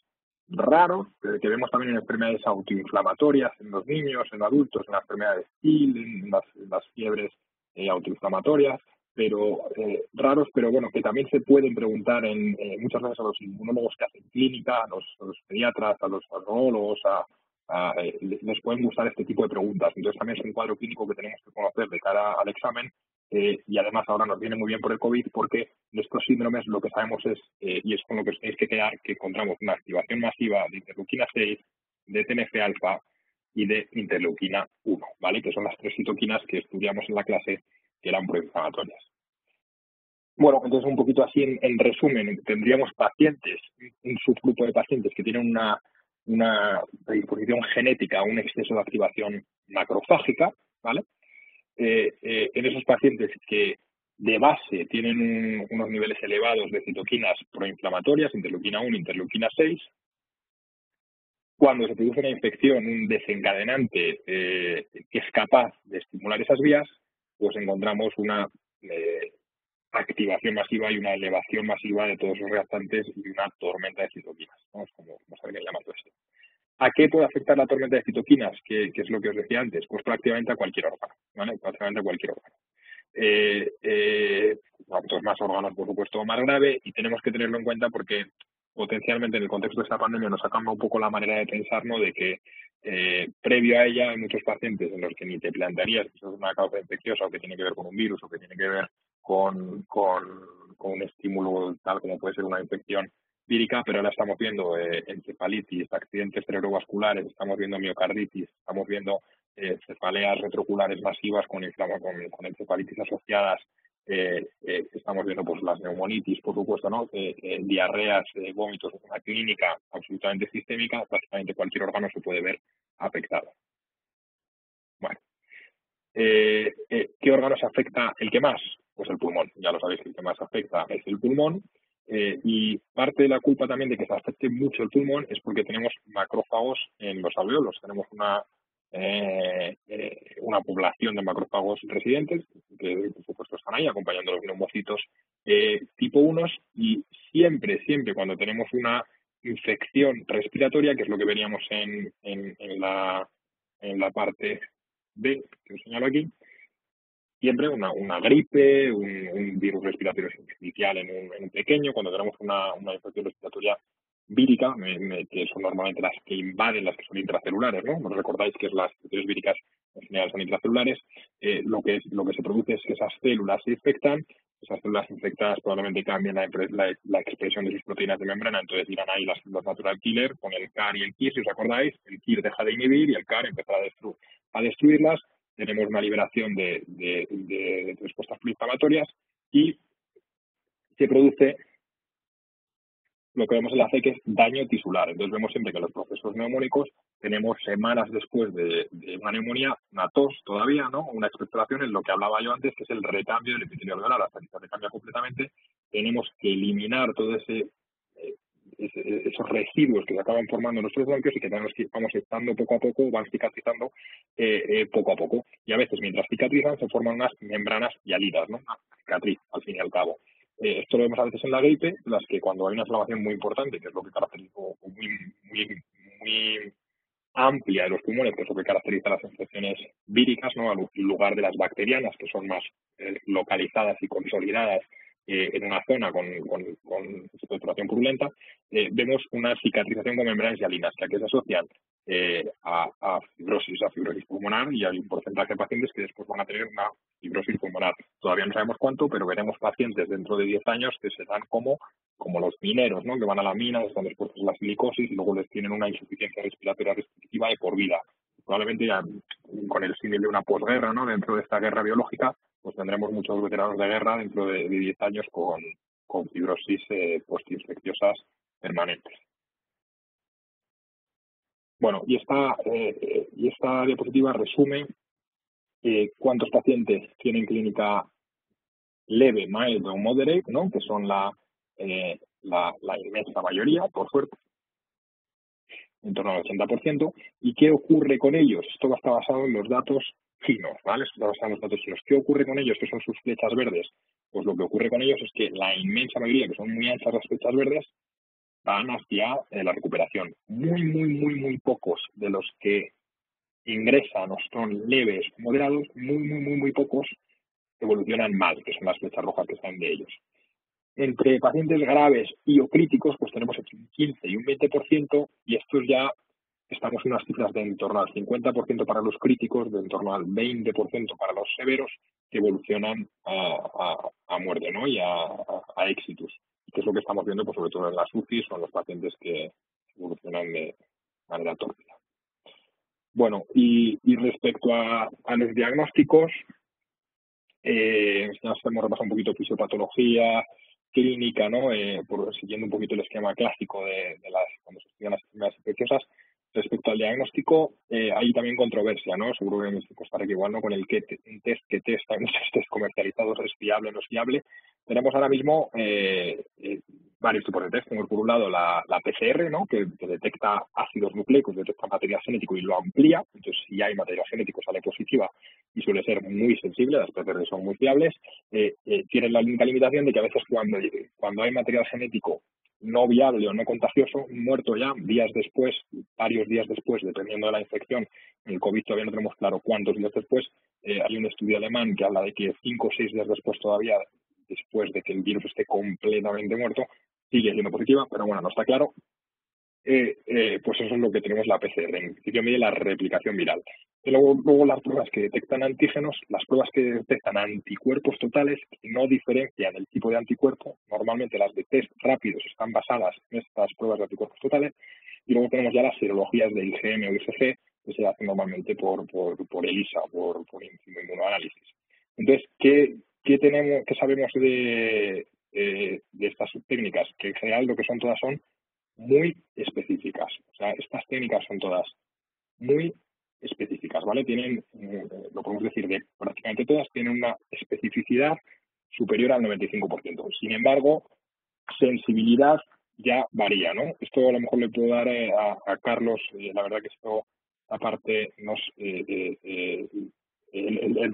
raros que vemos también en enfermedades autoinflamatorias en los niños, en adultos, en las enfermedades SIL, en las fiebres autoinflamatorias, pero raros, pero bueno, que también se pueden preguntar muchas veces a los inmunólogos que hacen clínica, a los pediatras, a los neurólogos, les pueden gustar este tipo de preguntas. Entonces también es un cuadro clínico que tenemos que conocer de cara al examen, y además ahora nos viene muy bien por el COVID porque en estos síndromes lo que sabemos es, y es con lo que os tenéis que quedar, que encontramos una activación masiva de interleuquina 6, de TNF-alfa y de interleuquina 1, ¿vale? Que son las 3 citoquinas que estudiamos en la clase que eran proinflamatorias. Bueno, entonces un poquito así en resumen, tendríamos pacientes, un subgrupo de pacientes que tienen una predisposición genética a un exceso de activación macrofágica, ¿vale? En esos pacientes que de base tienen unos niveles elevados de citoquinas proinflamatorias, interleuquina 1, interleuquina 6, cuando se produce una infección, un desencadenante que es capaz de estimular esas vías, pues encontramos una activación masiva y una elevación masiva de todos los reactantes y una tormenta de citoquinas. Vamos, como se habría llamado esto. ¿A qué puede afectar la tormenta de citoquinas? Que es lo que os decía antes, pues prácticamente a cualquier órgano, ¿vale? Prácticamente a cualquier órgano. Cuantos más órganos, por supuesto, más grave, y tenemos que tenerlo en cuenta porque potencialmente en el contexto de esta pandemia nos cambia un poco la manera de pensar, ¿no? De que previo a ella hay muchos pacientes en los que ni te plantearías que eso es una causa infecciosa o que tiene que ver con un virus o que tiene que ver con un estímulo tal como puede ser una infección vírica, pero ahora estamos viendo encefalitis, accidentes cerebrovasculares, estamos viendo miocarditis, estamos viendo cefaleas retroculares masivas con encefalitis asociadas, estamos viendo pues las neumonitis, por supuesto, ¿no? Diarreas, vómitos, una clínica absolutamente sistémica, prácticamente cualquier órgano se puede ver afectado. Bueno, ¿qué órganos afecta el que más? Pues el pulmón, ya lo sabéis que el que más afecta es el pulmón. Y parte de la culpa también de que se afecte mucho el pulmón es porque tenemos macrófagos en los alveolos. Tenemos una población de macrófagos residentes que, por supuesto, están ahí acompañando a los neumocitos tipo 1 y siempre cuando tenemos una infección respiratoria, que es lo que veríamos en la parte B, que os señalo aquí, siempre una gripe, un virus respiratorio sincicial en un pequeño, cuando tenemos una infección respiratoria vírica, que son normalmente las que invaden, las que son intracelulares, ¿no? ¿No recordáis que las infecciones víricas en general son intracelulares? Lo que se produce es que esas células se infectan, esas células infectadas probablemente cambian la expresión de sus proteínas de membrana, entonces irán ahí las natural killer con el CAR y el KIR, si os acordáis, el KIR deja de inhibir y el CAR empezará a destruirlas. Tenemos una liberación de respuestas proinflamatorias y se produce lo que vemos en la C, que es daño tisular. Entonces vemos siempre que los procesos neumónicos tenemos semanas después de una neumonía, una tos todavía, ¿no? Una expectoración, en lo que hablaba yo antes, que es el recambio del epitelio alveolar. Hasta que se recambia completamente, tenemos que eliminar todo esos residuos que se acaban formando en nuestros bronquios y que vamos estando poco a poco, van cicatrizando poco a poco. Y a veces, mientras cicatrizan, se forman unas membranas hialidas, ¿no? Una cicatriz, al fin y al cabo. Esto lo vemos a veces en la gripe, en las que cuando hay una inflamación muy importante, que es lo que caracteriza muy amplia de los pulmones, que es lo que caracteriza las infecciones víricas, ¿no? Al lugar de las bacterianas, que son más localizadas y consolidadas en una zona con expectoración purulenta, vemos una cicatrización con membranas hialinas, que aquí se asocian a fibrosis pulmonar, y hay un porcentaje de pacientes que después van a tener una fibrosis pulmonar. Todavía no sabemos cuánto, pero veremos pacientes dentro de 10 años que serán como los mineros, ¿no? Que van a la mina, están expuestos a la silicosis y luego les tienen una insuficiencia respiratoria restrictiva de por vida. Probablemente ya con el símil de una posguerra, ¿no? Dentro de esta guerra biológica, pues tendremos muchos veteranos de guerra dentro de 10 años con fibrosis postinfecciosas permanentes. Bueno, y esta diapositiva resume cuántos pacientes tienen clínica leve, mild o moderate, ¿no? Que son la inmensa mayoría, por suerte, en torno al 80%. ¿Y qué ocurre con ellos? Esto está basado en los datos chinos, ¿vale? Esto está basado en los datos chinos. ¿Qué ocurre con ellos? ¿Qué son sus flechas verdes? Pues lo que ocurre con ellos es que la inmensa mayoría, que son muy anchas las flechas verdes, van hacia la recuperación. Muy pocos de los que ingresan o son leves, moderados, muy pocos evolucionan mal, que son las flechas rojas que están de ellos. Entre pacientes graves y o críticos, pues tenemos entre un 15 y un 20%, y estos ya estamos en unas cifras de en torno al 50% para los críticos, de en torno al 20% para los severos, que evolucionan a muerte, ¿no? Y a éxitos. Que es lo que estamos viendo, pues sobre todo en las UCIs, son los pacientes que evolucionan de manera tórpida. Bueno, y respecto a los diagnósticos, ya hemos repasado un poquito fisiopatología, clínica, ¿no? Siguiendo un poquito el esquema clásico de las cuando se estudian las enfermedades infecciosas. Respecto al diagnóstico, hay también controversia, ¿no? Seguro que me costará que igual, ¿no? Con el qué test, hay muchos test comercializados, es fiable o no es fiable. Tenemos ahora mismo varios tipos de test. Tenemos por un lado la PCR, ¿no? Que detecta ácidos nucleicos, detecta material genético y lo amplía. Entonces, si hay material genético, sale positiva y suele ser muy sensible. Las PCR son muy fiables. Tienen la única limitación de que a veces cuando hay material genético no viable o no contagioso, muerto ya, días después, varios días después, dependiendo de la infección, en el COVID todavía no tenemos claro cuántos días después, hay un estudio alemán que habla de que 5 o 6 días después todavía, después de que el virus esté completamente muerto, sigue siendo positiva, pero bueno, no está claro. Pues eso es lo que tenemos la PCR, en principio mide la replicación viral. Y luego las pruebas que detectan antígenos, las pruebas que detectan anticuerpos totales, no diferencian el tipo de anticuerpo. Normalmente las de test rápidos están basadas en estas pruebas de anticuerpos totales. Y luego tenemos ya las serologías de IgM o IgG, que se hacen normalmente por ELISA, por inmunoanálisis. Entonces, ¿qué sabemos de estas técnicas? Que en general lo que son todas son muy específicas. O sea, estas técnicas son todas muy específicas, ¿vale? Tienen, lo podemos decir de prácticamente todas, tienen una especificidad superior al 95%. Sin embargo, sensibilidad ya varía, ¿no? Esto a lo mejor le puedo dar a Carlos, la verdad que esto, aparte, él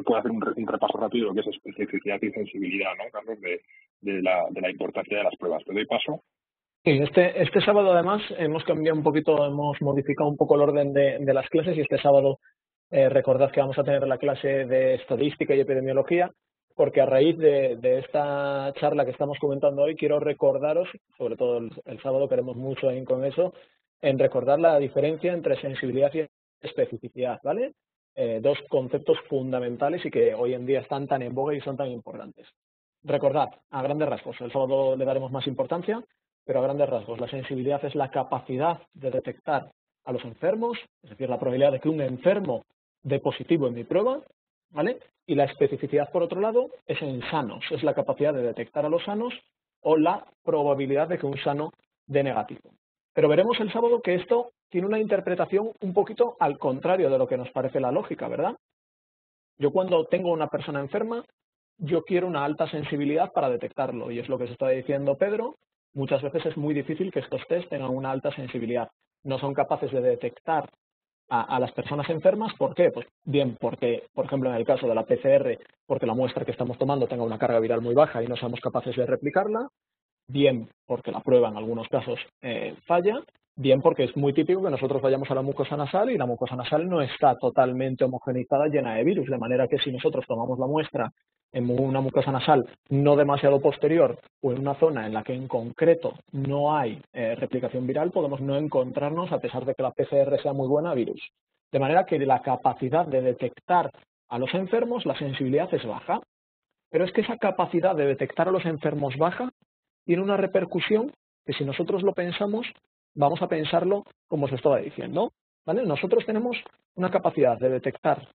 puede hacer un repaso rápido de lo que es especificidad y sensibilidad, ¿no, Carlos? De la importancia de las pruebas. Te doy paso. Sí, este sábado además hemos cambiado un poquito, hemos modificado un poco el orden de las clases y este sábado recordad que vamos a tener la clase de estadística y epidemiología, porque a raíz de esta charla que estamos comentando hoy quiero recordaros, sobre todo el sábado queremos mucho ahí con eso, en recordar la diferencia entre sensibilidad y especificidad, ¿vale? Dos conceptos fundamentales y que hoy en día están tan en boga y son tan importantes. Recordad, a grandes rasgos, el sábado le daremos más importancia, pero a grandes rasgos, la sensibilidad es la capacidad de detectar a los enfermos, es decir, la probabilidad de que un enfermo dé positivo en mi prueba, ¿vale? Y la especificidad, por otro lado, es en sanos, es la capacidad de detectar a los sanos o la probabilidad de que un sano dé negativo. Pero veremos el sábado que esto tiene una interpretación un poquito al contrario de lo que nos parece la lógica, ¿verdad? Yo cuando tengo una persona enferma, yo quiero una alta sensibilidad para detectarlo, y es lo que se está diciendo Pedro. Muchas veces es muy difícil que estos test tengan una alta sensibilidad. No son capaces de detectar a las personas enfermas. ¿Por qué? Pues bien, porque, por ejemplo, en el caso de la PCR, porque la muestra que estamos tomando tenga una carga viral muy baja y no seamos capaces de replicarla. Bien, porque la prueba en algunos casos falla. Bien, porque es muy típico que nosotros vayamos a la mucosa nasal y la mucosa nasal no está totalmente homogeneizada, llena de virus, de manera que si nosotros tomamos la muestra en una mucosa nasal no demasiado posterior o en una zona en la que en concreto no hay replicación viral, podemos no encontrarnos, a pesar de que la PCR sea muy buena, virus. De manera que la capacidad de detectar a los enfermos, la sensibilidad es baja. Pero es que esa capacidad de detectar a los enfermos baja tiene una repercusión que si nosotros lo pensamos, vamos a pensarlo como os estaba diciendo, ¿vale? Nosotros tenemos una capacidad de detectar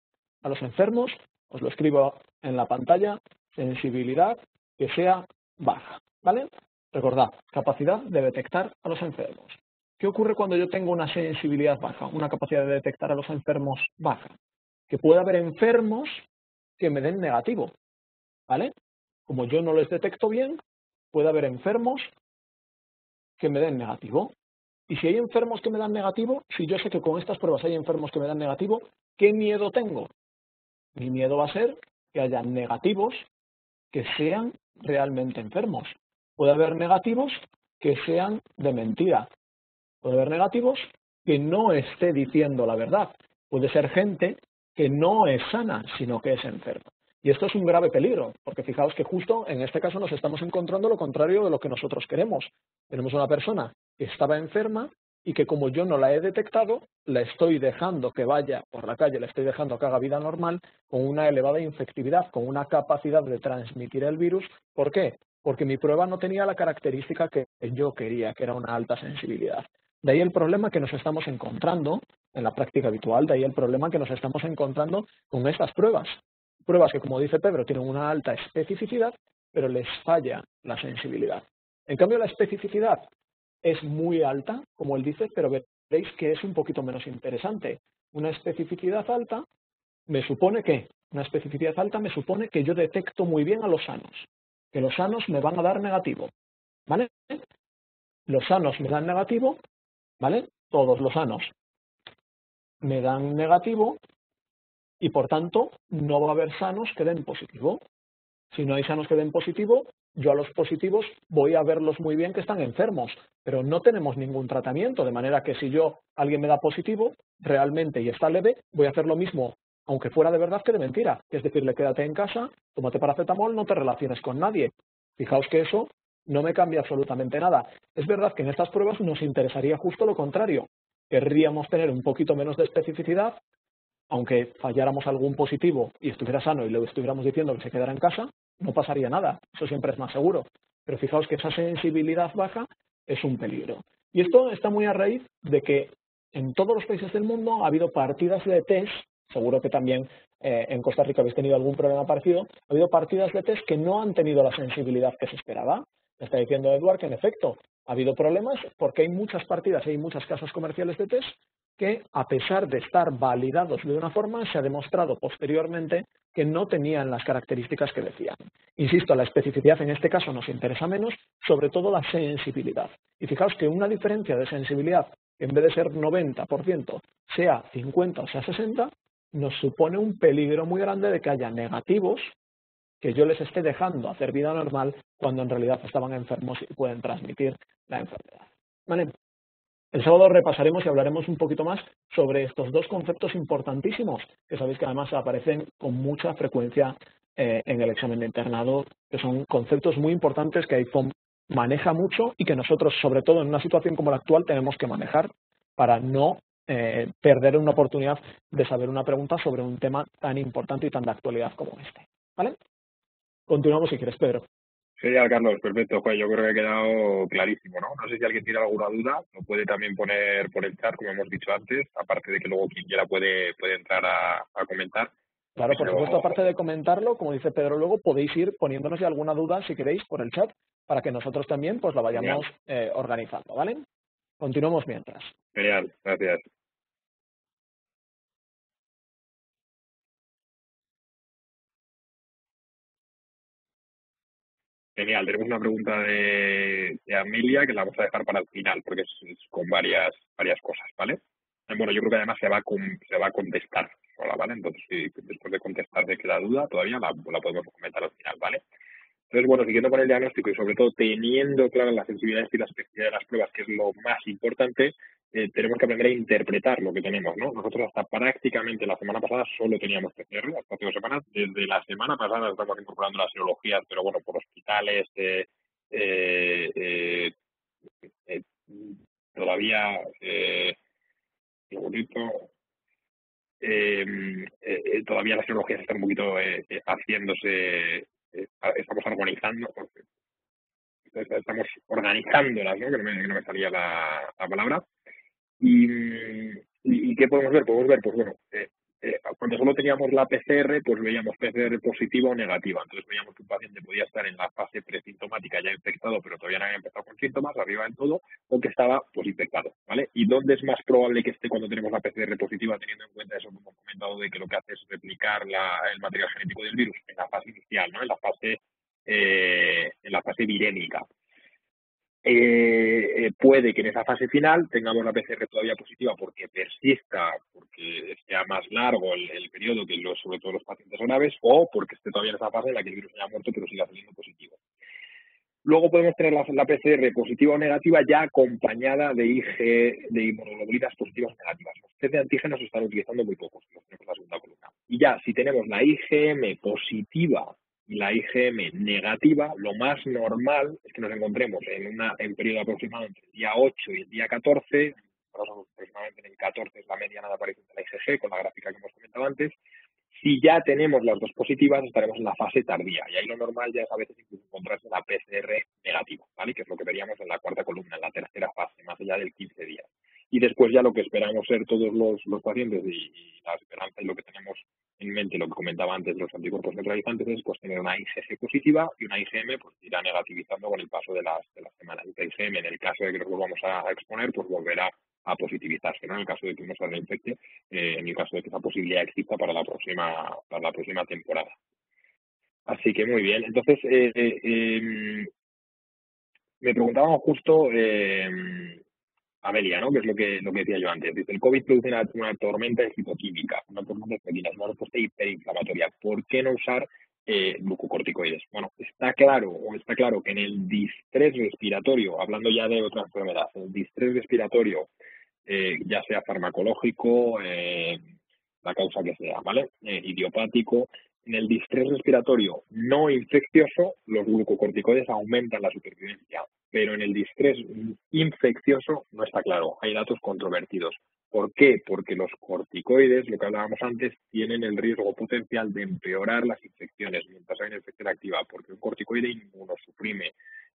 a los enfermos, os lo escribo en la pantalla, sensibilidad que sea baja, ¿vale? Recordad, capacidad de detectar a los enfermos. ¿Qué ocurre cuando yo tengo una sensibilidad baja, una capacidad de detectar a los enfermos baja? Que puede haber enfermos que me den negativo, ¿vale? Como yo no les detecto bien, puede haber enfermos que me den negativo. Y si hay enfermos que me dan negativo, si yo sé que con estas pruebas hay enfermos que me dan negativo, ¿qué miedo tengo? Mi miedo va a ser que haya negativos que sean realmente enfermos. Puede haber negativos que sean de mentira. Puede haber negativos que no esté diciendo la verdad. Puede ser gente que no es sana, sino que es enferma. Y esto es un grave peligro, porque fijaos que justo en este caso nos estamos encontrando lo contrario de lo que nosotros queremos. Tenemos una persona que estaba enferma y que como yo no la he detectado, la estoy dejando que vaya por la calle, la estoy dejando que haga vida normal con una elevada infectividad, con una capacidad de transmitir el virus. ¿Por qué? Porque mi prueba no tenía la característica que yo quería, que era una alta sensibilidad. De ahí el problema que nos estamos encontrando en la práctica habitual, de ahí el problema que nos estamos encontrando con estas pruebas. Pruebas que, como dice Pedro, tienen una alta especificidad, pero les falla la sensibilidad. En cambio, la especificidad es muy alta, como él dice, pero veréis que es un poquito menos interesante. Una especificidad alta me supone que, una especificidad alta me supone que yo detecto muy bien a los sanos, que los sanos me van a dar negativo, ¿vale? Los sanos me dan negativo, ¿vale? Todos los sanos me dan negativo y, por tanto, no va a haber sanos que den positivo. Si no hay sanos que den positivo, yo a los positivos voy a verlos muy bien que están enfermos, pero no tenemos ningún tratamiento, de manera que si alguien me da positivo, realmente y está leve, voy a hacer lo mismo, aunque fuera de verdad que de mentira, que es decirle quédate en casa, tómate paracetamol, no te relaciones con nadie. Fijaos que eso no me cambia absolutamente nada. Es verdad que en estas pruebas nos interesaría justo lo contrario. Querríamos tener un poquito menos de especificidad, aunque falláramos algún positivo y estuviera sano y le estuviéramos diciendo que se quedara en casa, no pasaría nada, eso siempre es más seguro. Pero fijaos que esa sensibilidad baja es un peligro. Y esto está muy a raíz de que en todos los países del mundo ha habido partidas de test, seguro que también en Costa Rica habéis tenido algún problema parecido, ha habido partidas de test que no han tenido la sensibilidad que se esperaba. Está diciendo Eduard que en efecto ha habido problemas porque hay muchas partidas y hay muchas casas comerciales de test que, a pesar de estar validados de una forma, se ha demostrado posteriormente que no tenían las características que decían. Insisto, la especificidad en este caso nos interesa menos, sobre todo la sensibilidad. Y fijaos que una diferencia de sensibilidad, en vez de ser 90%, sea 50 o sea 60, nos supone un peligro muy grande de que haya negativos que yo les esté dejando hacer vida normal cuando en realidad estaban enfermos y pueden transmitir la enfermedad. ¿Vale? El sábado repasaremos y hablaremos un poquito más sobre estos dos conceptos importantísimos, que sabéis que además aparecen con mucha frecuencia en el examen de internado, que son conceptos muy importantes que IFOM maneja mucho y que nosotros, sobre todo en una situación como la actual, tenemos que manejar para no perder una oportunidad de saber una pregunta sobre un tema tan importante y tan de actualidad como este. ¿Vale? Continuamos si quieres, Pedro. Genial, Carlos, perfecto. Pues yo creo que ha quedado clarísimo, ¿no? No sé si alguien tiene alguna duda, lo puede también poner por el chat, como hemos dicho antes, aparte de que luego quien quiera puede entrar a comentar. Claro, por supuesto, aparte de comentarlo, como dice Pedro, luego podéis ir poniéndonos ya alguna duda, si queréis, por el chat, para que nosotros también pues la vayamos organizando, ¿vale? Continuamos mientras. Genial, gracias. Genial, tenemos una pregunta de Amelia que la vamos a dejar para el final, porque es con varias cosas, ¿vale? Bueno, yo creo que además se va a contestar sola, ¿vale? Entonces, si después de contestar te queda duda, todavía la podemos comentar al final, ¿vale? Entonces, bueno, siguiendo con el diagnóstico y sobre todo teniendo claras las sensibilidades y la especificidad de las pruebas, que es lo más importante, tenemos que aprender a interpretar lo que tenemos, ¿no? Nosotros hasta prácticamente la semana pasada solo teníamos PCR, hasta hace 2 semanas. Desde la semana pasada estamos incorporando las serologías, pero bueno, por hospitales, eh, todavía, todavía las serologías están un poquito haciéndose, estamos organizándolas, ¿no? Que no me salía la palabra. ¿Y qué podemos ver? Podemos ver, pues bueno, cuando solo teníamos la PCR, pues veíamos PCR positiva o negativa. Entonces veíamos que un paciente podía estar en la fase presintomática ya infectado, pero todavía no había empezado con síntomas, arriba del todo, o que estaba pues infectado, ¿vale? ¿Y dónde es más probable que esté cuando tenemos la PCR positiva, teniendo en cuenta eso que hemos comentado de que lo que hace es replicar el material genético del virus? En la fase inicial, ¿no? En la fase virémica. puede que en esa fase final tengamos la PCR todavía positiva porque persista, porque sea más largo el periodo que sobre todo los pacientes graves, o porque esté todavía en esa fase en la que el virus haya muerto pero siga saliendo positivo. Luego podemos tener la PCR positiva o negativa ya acompañada de inmunoglobulinas positivas o negativas. Los test de antígenos se están utilizando muy pocos, los tenemos en la segunda columna. Y ya, si tenemos la IgM positiva y la IgM negativa, lo más normal es que nos encontremos en periodo aproximado entre el día 8 y el día 14, aproximadamente en el 14 es la mediana de aparición de la IgG, con la gráfica que hemos comentado antes. Si ya tenemos las dos positivas, estaremos en la fase tardía. Y ahí lo normal ya es a veces incluso encontrarse la PCR negativa, ¿vale? Que es lo que veríamos en la cuarta columna, en la tercera fase, más allá del 15 días. Y después ya lo que esperamos ser todos los pacientes y la esperanza y lo que tenemos en mente, lo que comentaba antes, los anticuerpos neutralizantes, es pues tener una IgG positiva y una IgM pues irá negativizando con el paso de las semanas. La IgM, en el caso de que nos volvamos a exponer, pues volverá a positivizarse, ¿no? En el caso de que uno se reinfecte, en el caso de que esa posibilidad exista para la próxima temporada. Así que muy bien. Entonces, me preguntaban justo Amelia, ¿no? Que es lo que decía yo antes. Dice, el COVID produce una tormenta de citoquímica, una tormenta de proteínas, una respuesta hiperinflamatoria. ¿Por qué no usar glucocorticoides? Bueno, está claro que en el distrés respiratorio, hablando ya de otra enfermedad, el distrés respiratorio, ya sea farmacológico, la causa que sea, ¿vale? Idiopático. En el distrés respiratorio no infeccioso, los glucocorticoides aumentan la supervivencia, pero en el distrés infeccioso no está claro, hay datos controvertidos. ¿Por qué? Porque los corticoides, lo que hablábamos antes, tienen el riesgo potencial de empeorar las infecciones mientras hay una infección activa, porque un corticoide inmunosuprime.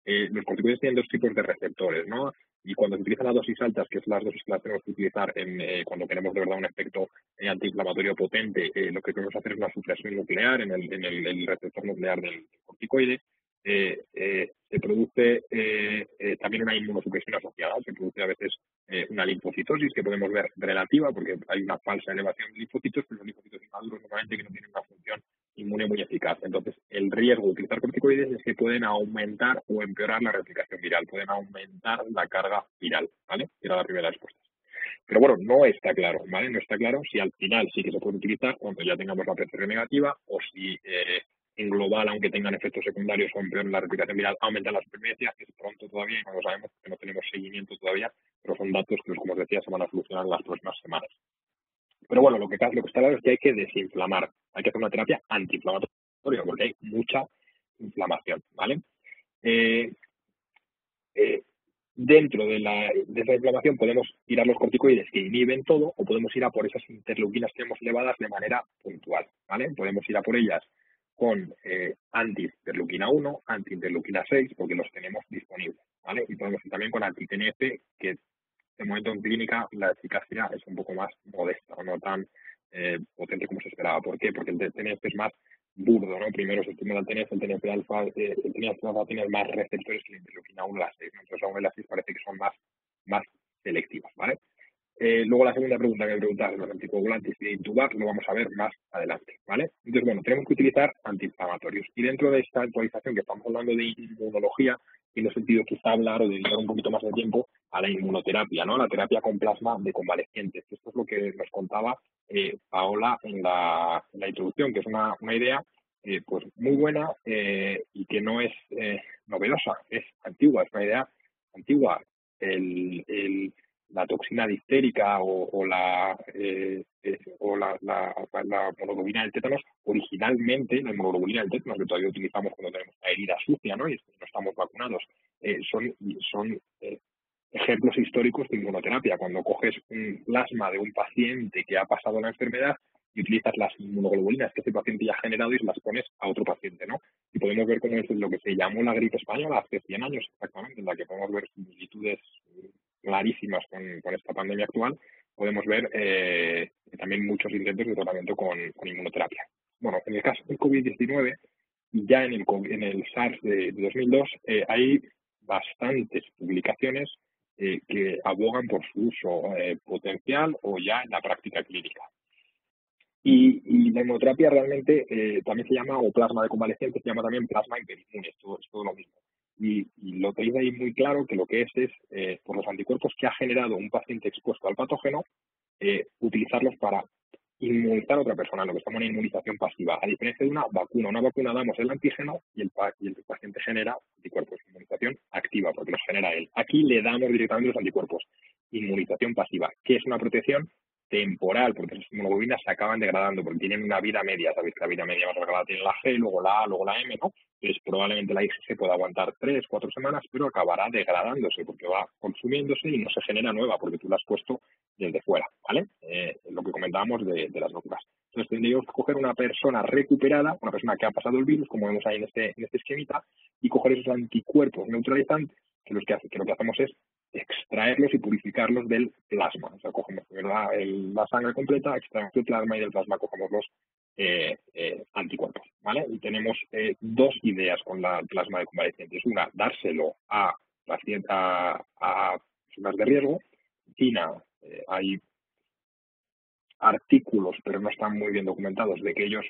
Los corticoides tienen dos tipos de receptores, ¿no? Y cuando se utilizan a dosis altas, que es las dosis que las tenemos que utilizar cuando queremos de verdad un efecto antiinflamatorio potente, lo que queremos hacer es una supresión nuclear en el receptor nuclear del corticoide. Se produce también una inmunosupresión asociada. Se produce a veces una linfocitosis que podemos ver relativa porque hay una falsa elevación de linfocitos, pero los linfocitos inmaduros normalmente que no tienen una función inmune muy eficaz. Entonces, el riesgo de utilizar corticoides es que pueden aumentar o empeorar la replicación viral, pueden aumentar la carga viral, ¿vale? Era la primera respuesta. Pero bueno, no está claro, ¿vale? No está claro si al final sí que se puede utilizar cuando ya tengamos la PCR negativa o si en global, aunque tengan efectos secundarios o empeoren la replicación viral, aumentan la supervivencia. Es pronto todavía y no lo sabemos, que no tenemos seguimiento todavía, pero son datos que, como os decía, se van a solucionar en las próximas semanas. Pero bueno, lo que está claro es que hay que desinflamar, hay que hacer una terapia antiinflamatoria porque hay mucha inflamación, ¿vale? Dentro de esa inflamación podemos ir a los corticoides que inhiben todo o podemos ir a por esas interleuquinas que tenemos elevadas de manera puntual, ¿vale? Podemos ir a por ellas con anti-interleuquina 1, anti-interleuquina 6, porque los tenemos disponibles, ¿vale? Y podemos ir también con anti-TNF, que de momento en clínica la eficacia es un poco más modesta, no tan potente como se esperaba. ¿Por qué? Porque el TNF es más burdo, ¿no? Primero se estimula el TNF alfa, el TNF alfa tiene más receptores que la interleuquina 1 y la 6, ¿no? Entonces aún las 6 parece que son más selectivas, ¿vale? Luego la segunda pregunta que me preguntas, los anticoagulantes y de intubar, lo vamos a ver más adelante, ¿vale? Entonces, bueno, tenemos que utilizar antiinflamatorios. Y dentro de esta actualización que estamos hablando de inmunología, tiene sentido quizá hablar o dedicar un poquito más de tiempo a la inmunoterapia, ¿no? La terapia con plasma de convalecientes. Esto es lo que nos contaba Paola en la introducción, que es una idea pues muy buena y que no es novedosa, es antigua, es una idea antigua. La toxina difterica o la monoglobulina del tétanos, originalmente la monoglobulina del tétanos que todavía utilizamos cuando tenemos una herida sucia, ¿no? Y no estamos vacunados, son ejemplos históricos de inmunoterapia. Cuando coges un plasma de un paciente que ha pasado la enfermedad y utilizas las inmunoglobulinas que ese paciente ya ha generado y las pones a otro paciente, ¿no? Y podemos ver cómo es lo que se llamó la gripe española hace 100 años exactamente, en la que podemos ver similitudes clarísimas con esta pandemia actual. Podemos ver también muchos intentos de tratamiento con inmunoterapia. Bueno, en el caso del COVID-19, ya en el SARS de 2002, hay bastantes publicaciones que abogan por su uso potencial o ya en la práctica clínica. Y la inmunoterapia realmente también se llama, o plasma de convalecientes, se llama también plasma hiperinmune, es todo lo mismo. Y tenéis ahí muy claro que lo que es por los anticuerpos que ha generado un paciente expuesto al patógeno, utilizarlos para inmunizar a otra persona, lo que se llama una inmunización pasiva. A diferencia de una vacuna damos el antígeno y el paciente genera anticuerpos. Inmunización activa, porque los genera él. Aquí le damos directamente los anticuerpos. Inmunización pasiva, que es una protección temporal, porque esas inmunoglobulinas se acaban degradando, porque tienen una vida media. Sabéis que la vida media más larga tiene la G, luego la A, luego la M, ¿no? Entonces probablemente la IgG pueda aguantar 3, 4 semanas, pero acabará degradándose, porque va consumiéndose y no se genera nueva, porque tú la has puesto desde fuera, ¿vale? Lo que comentábamos de las vacunas. Entonces tendríamos que coger una persona recuperada, una persona que ha pasado el virus, como vemos ahí en este esquemita, y coger esos anticuerpos neutralizantes, que lo que hacemos es extraerlos y purificarlos del plasma. O sea, cogemos la sangre completa, extraemos el plasma y del plasma cogemos los anticuerpos, ¿vale? Y tenemos dos ideas con el plasma de convalecientes. Una, dárselo a personas de riesgo. En China hay artículos, pero no están muy bien documentados, de que ellos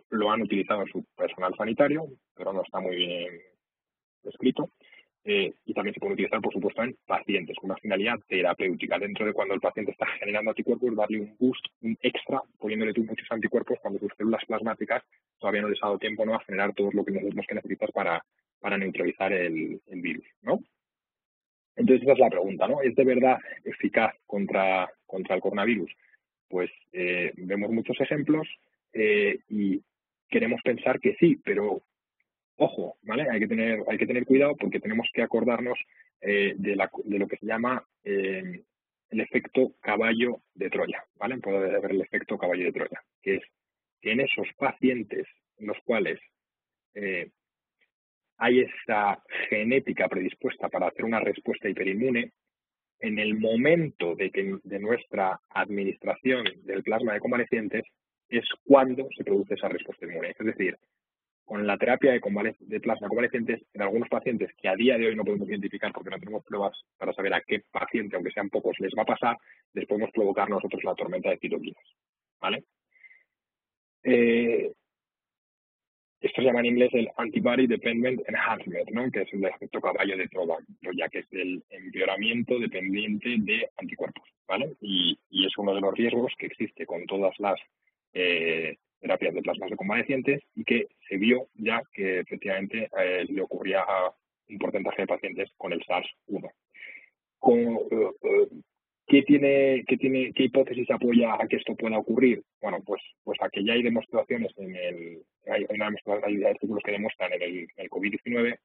lo han utilizado en su personal sanitario, pero no está muy bien escrito. Y también se puede utilizar, por supuesto, en pacientes con una finalidad terapéutica. Dentro de cuando el paciente está generando anticuerpos, darle un boost, un extra, poniéndole tú muchos anticuerpos cuando sus células plasmáticas todavía no les ha dado tiempo, ¿no?, a generar todos lo que necesitas para neutralizar el virus, ¿no? Entonces esa es la pregunta, ¿no? ¿Es de verdad eficaz contra el coronavirus? Pues vemos muchos ejemplos y queremos pensar que sí, pero ojo, ¿vale? Hay que tener cuidado, porque tenemos que acordarnos de lo que se llama el efecto caballo de Troya, ¿vale? Puede haber el efecto caballo de Troya, que es que en esos pacientes en los cuales hay esa genética predispuesta para hacer una respuesta hiperinmune, en el momento de nuestra administración del plasma de convalecientes es cuando se produce esa respuesta inmune. Es decir, con la terapia de plasma convalecientes, en algunos pacientes que a día de hoy no podemos identificar porque no tenemos pruebas para saber a qué paciente, aunque sean pocos, les va a pasar, les podemos provocar nosotros la tormenta de citoquinas, ¿vale? Esto se llama en inglés el Antibody Dependent Enhancement, ¿no?, que es el efecto caballo de Troya, que es el empeoramiento dependiente de anticuerpos, ¿vale? Y es uno de los riesgos que existe con todas las terapias de plasmas de convalecientes, y que se vio ya que efectivamente le ocurría a un porcentaje de pacientes con el SARS-1. ¿Qué hipótesis apoya a que esto pueda ocurrir? Bueno, pues a que ya hay demostraciones hay artículos que demuestran en el COVID-19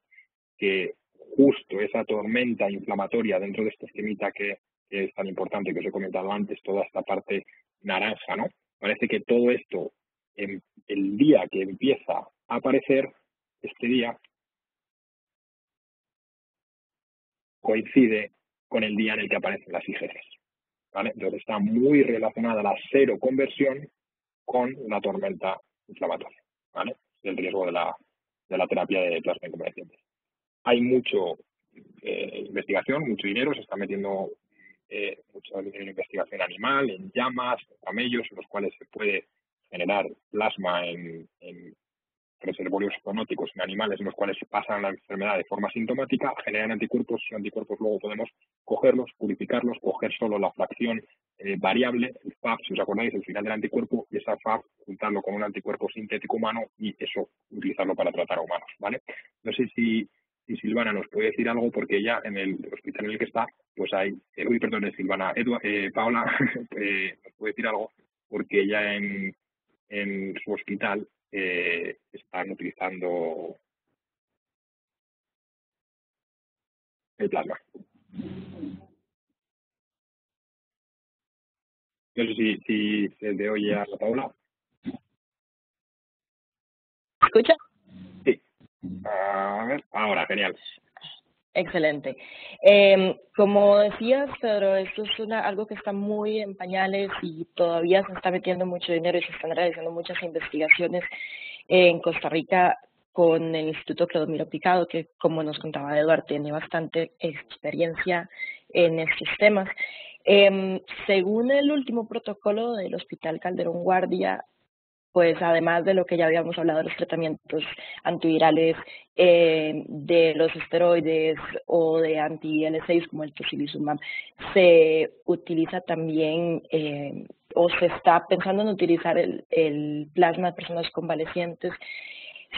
que justo esa tormenta inflamatoria dentro de este esquemita que es tan importante, que os he comentado antes, toda esta parte naranja, ¿no? Parece que todo esto, el día que empieza a aparecer, este día coincide con el día en el que aparecen las IgGs, ¿vale? Entonces está muy relacionada la seroconversión con la tormenta inflamatoria, ¿vale? El riesgo de la terapia de plasma convalecientes. Hay mucho investigación, mucho dinero, se está metiendo mucho dinero en investigación animal, en llamas, en camellos, en los cuales se puede generar plasma en reservorios zoonóticos, en animales en los cuales pasan la enfermedad de forma sintomática, generan anticuerpos. Esos anticuerpos luego podemos cogerlos, purificarlos, coger solo la fracción variable, el FAB, si os acordáis, el final del anticuerpo, y esa FAB juntarlo con un anticuerpo sintético humano y eso utilizarlo para tratar a humanos, ¿vale? No sé si Silvana nos puede decir algo, porque ella en el hospital en el que está, pues hay, Silvana, Paola nos puede decir algo, porque ella en su hospital están utilizando el plasma. No sé si se te oye a la Paula. ¿Escucha? Sí. A ver, ahora, genial. Excelente. Como decías, Pedro, esto es algo que está muy en pañales y todavía se está metiendo mucho dinero y se están realizando muchas investigaciones en Costa Rica con el Instituto Clodomiro Picado, que, como nos contaba Eduardo, tiene bastante experiencia en estos temas. Según el último protocolo del Hospital Calderón Guardia, pues además de lo que ya habíamos hablado de los tratamientos antivirales, de los esteroides o de anti-IL-6 como el tocilizumab, se utiliza también o se está pensando en utilizar el plasma de personas convalecientes,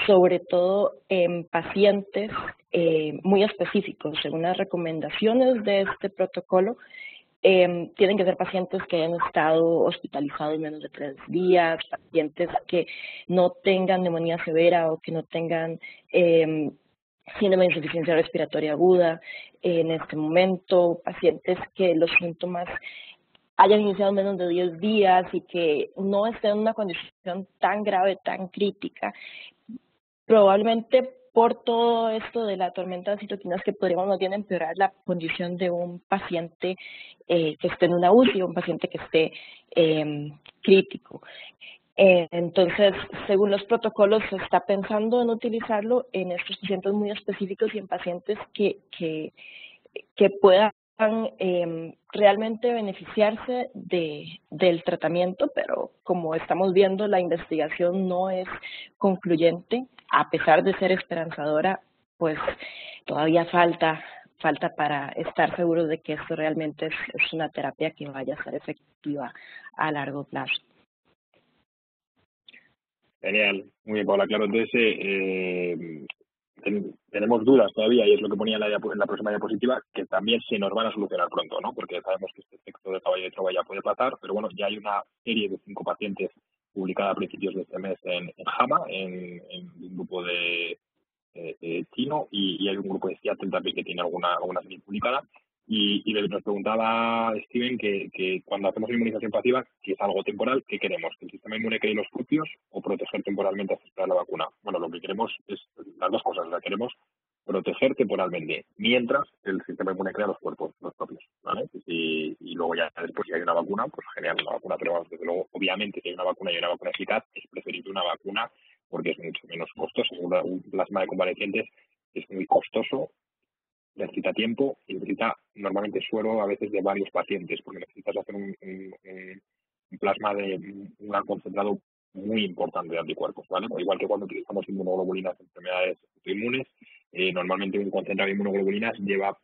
sobre todo en pacientes muy específicos. Según las recomendaciones de este protocolo, tienen que ser pacientes que hayan estado hospitalizados menos de 3 días, pacientes que no tengan neumonía severa o que no tengan síndrome de insuficiencia respiratoria aguda en este momento, pacientes que los síntomas hayan iniciado menos de 10 días y que no estén en una condición tan grave, tan crítica. Probablemente por todo esto de la tormenta de citoquinas que podríamos más bien empeorar la condición de un paciente que esté en una UCI o un paciente que esté crítico. Entonces, según los protocolos, se está pensando en utilizarlo en estos pacientes muy específicos y en pacientes que puedan realmente beneficiarse del tratamiento, pero como estamos viendo, la investigación no es concluyente. A pesar de ser esperanzadora, pues todavía falta para estar seguros de que esto realmente es una terapia que vaya a ser efectiva a largo plazo. Genial, muy bien, Paula. Claro, entonces tenemos dudas todavía, y es lo que ponía en la próxima diapositiva, que también se nos van a solucionar pronto, ¿no? Porque sabemos que este efecto de caballo de Troya ya puede pasar, pero bueno, ya hay una serie de 5 pacientes publicada a principios de este mes en JAMA, en un grupo de chino, y hay un grupo de Seattle también que tiene alguna serie publicada. Y nos preguntaba Steven que cuando hacemos inmunización pasiva, que es algo temporal, ¿qué queremos? ¿Que el sistema inmune cree los propios o proteger temporalmente hasta esperar la vacuna? Bueno, lo que queremos es las dos cosas. O sea, queremos proteger temporalmente mientras el sistema inmune crea los cuerpos, los propios, ¿vale? Y luego ya después, si hay una vacuna, pues genial, una vacuna, pero desde luego, obviamente, si hay una vacuna y una vacuna eficaz, es preferible una vacuna porque es mucho menos costoso. Un plasma de convalecientes es muy costoso, necesita tiempo y necesita normalmente suero a veces de varios pacientes, porque necesitas hacer un plasma de un concentrado muy importante de anticuerpos, ¿vale? Igual que cuando utilizamos inmunoglobulinas en enfermedades autoinmunes, normalmente un concentrado de inmunoglobulinas lleva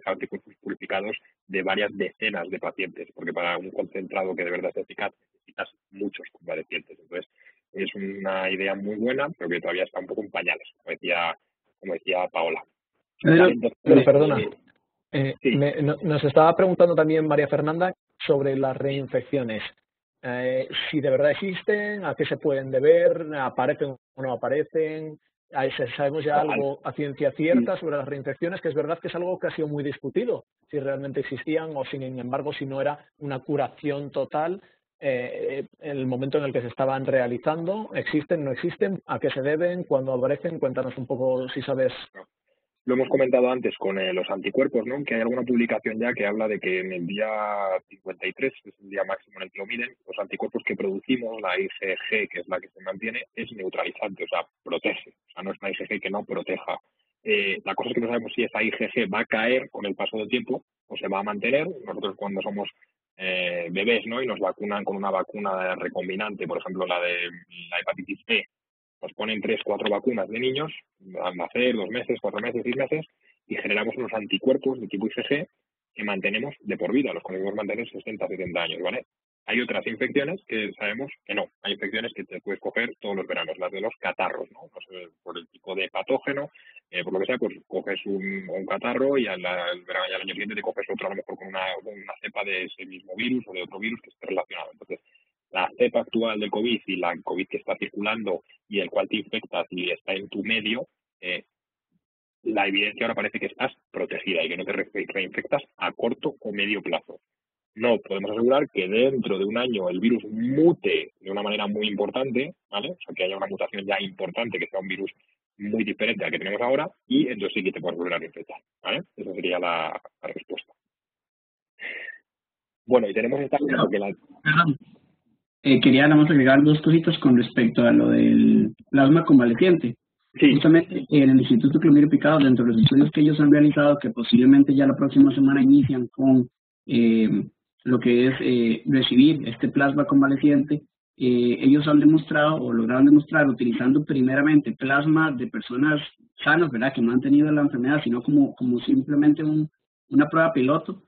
anticuerpos purificados de varias decenas de pacientes, porque para un concentrado que de verdad sea eficaz necesitas muchos convalecientes. Entonces, es una idea muy buena, pero que todavía está un poco en pañales, como decía Paola. Pero perdona, sí. nos estaba preguntando también María Fernanda sobre las reinfecciones. Si de verdad existen, a qué se pueden deber, aparecen o no aparecen. ¿Sabemos ya algo a ciencia cierta sobre las reinfecciones? Que es verdad que es algo que ha sido muy discutido, si realmente existían o sin embargo si no era una curación total. En el momento en el que se estaban realizando, ¿existen, no existen? ¿A qué se deben? ¿Cuándo aparecen? Cuéntanos un poco si sabes. Lo hemos comentado antes con los anticuerpos, ¿no? Que hay alguna publicación ya que habla de que en el día 53, que es el día máximo en el que lo miden, los anticuerpos que producimos, la IgG, que es la que se mantiene, es neutralizante, o sea, protege. O sea, no es una IgG que no proteja. La cosa es que no sabemos si esa IgG va a caer con el paso del tiempo o se va a mantener. Nosotros cuando somos bebés, ¿no? Y nos vacunan con una vacuna recombinante, por ejemplo, la de la hepatitis B, nos ponen 3, 4 vacunas de niños al nacer, 2 meses, 4 meses, 6 meses, y generamos unos anticuerpos de tipo IgG que mantenemos de por vida, los conseguimos mantener 60, 70 años, ¿vale? Hay otras infecciones que sabemos que no, hay infecciones que te puedes coger todos los veranos, las de los catarros, ¿no? No sé, por el tipo de patógeno, por lo que sea, pues coges un catarro y al año siguiente te coges otro, a lo mejor con una cepa de ese mismo virus o de otro virus que esté relacionado. Entonces, la cepa actual del COVID y la COVID que está circulando y el cual te infectas y está en tu medio, la evidencia ahora parece que estás protegida y que no te reinfectas a corto o medio plazo. No podemos asegurar que dentro de un año el virus mute de una manera muy importante, ¿vale? O sea, que haya una mutación ya importante, que sea un virus muy diferente al que tenemos ahora, y entonces sí que te puedes volver a reinfectar, ¿vale? Esa sería la respuesta. Bueno, y tenemos esta cosa que la... Quería nada más agregar 2 cositas con respecto a lo del plasma convaleciente. Sí. Justamente en el Instituto Clomiro Picado, dentro de los estudios que ellos han realizado, que posiblemente ya la próxima semana inician con lo que es recibir este plasma convaleciente, ellos han demostrado o lograron demostrar utilizando primeramente plasma de personas sanas, ¿verdad? Que no han tenido la enfermedad, sino como simplemente una prueba piloto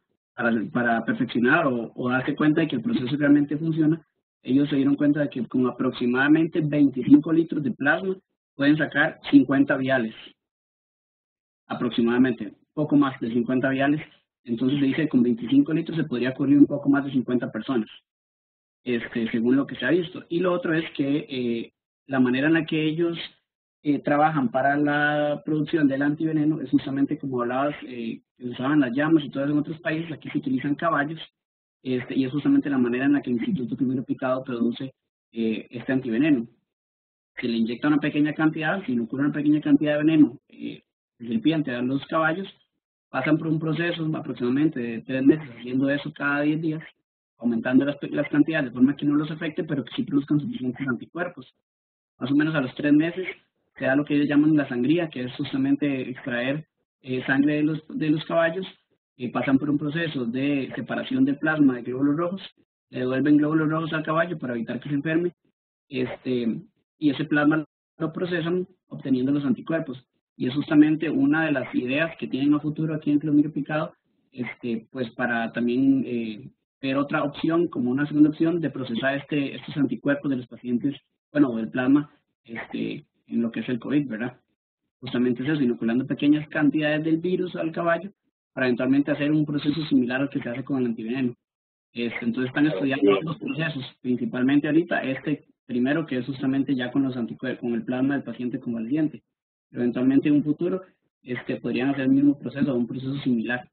para perfeccionar o darse cuenta de que el proceso realmente funciona. Ellos se dieron cuenta de que con aproximadamente 25 litros de plasma pueden sacar 50 viales, aproximadamente, poco más de 50 viales. Entonces se dice que con 25 litros se podría cubrir un poco más de 50 personas, según lo que se ha visto. Y lo otro es que la manera en la que ellos trabajan para la producción del antiveneno es justamente como hablabas, que usaban las llamas y todo eso en otros países. Aquí se utilizan caballos, y es justamente la manera en la que el Instituto Químico Picado produce este antiveneno. Se le inyecta una pequeña cantidad, se inocula una pequeña cantidad de veneno de serpiente a los caballos, pasan por un proceso aproximadamente de 3 meses haciendo eso cada 10 días, aumentando las cantidades de forma que no los afecte, pero que sí produzcan suficientes anticuerpos. Más o menos a los 3 meses se da lo que ellos llaman la sangría, que es justamente extraer sangre de los caballos, pasan por un proceso de separación del plasma de glóbulos rojos, le devuelven glóbulos rojos al caballo para evitar que se enferme, y ese plasma lo procesan obteniendo los anticuerpos. Y es justamente una de las ideas que tienen a futuro aquí en Quilomillo Picado, pues para también ver otra opción, como una segunda opción, de procesar estos anticuerpos de los pacientes, bueno, del plasma, en lo que es el COVID, ¿verdad? Justamente es eso, inoculando pequeñas cantidades del virus al caballo para eventualmente hacer un proceso similar al que se hace con el antiveneno. Entonces están estudiando los procesos, principalmente ahorita primero, que es justamente ya con los anticuerpos, con el plasma del paciente convaleciente. Eventualmente en un futuro podrían hacer el mismo proceso o un proceso similar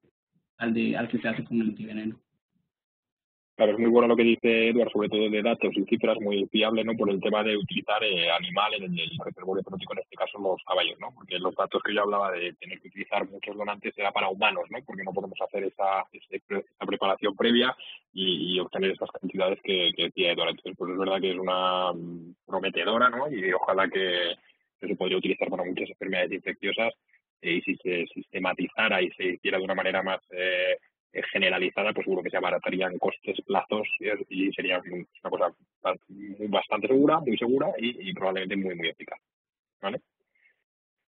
al que se hace con el antiveneno. Claro, es muy bueno lo que dice Eduardo, sobre todo de datos y cifras, muy fiable, ¿no? Por el tema de utilizar animales en el reservorio hepático, en este caso los caballos, ¿no? Porque los datos que yo hablaba de tener que utilizar muchos donantes era para humanos, ¿no? Porque no podemos hacer esa preparación previa y obtener esas cantidades que decía Eduardo. Entonces, pues es verdad que es una prometedora, ¿no? Y ojalá que se podría utilizar para muchas enfermedades infecciosas, y si se sistematizara y se hiciera de una manera más generalizada, pues seguro que se abaratarían costes, plazos, y sería una cosa bastante segura, muy segura y probablemente muy, muy eficaz.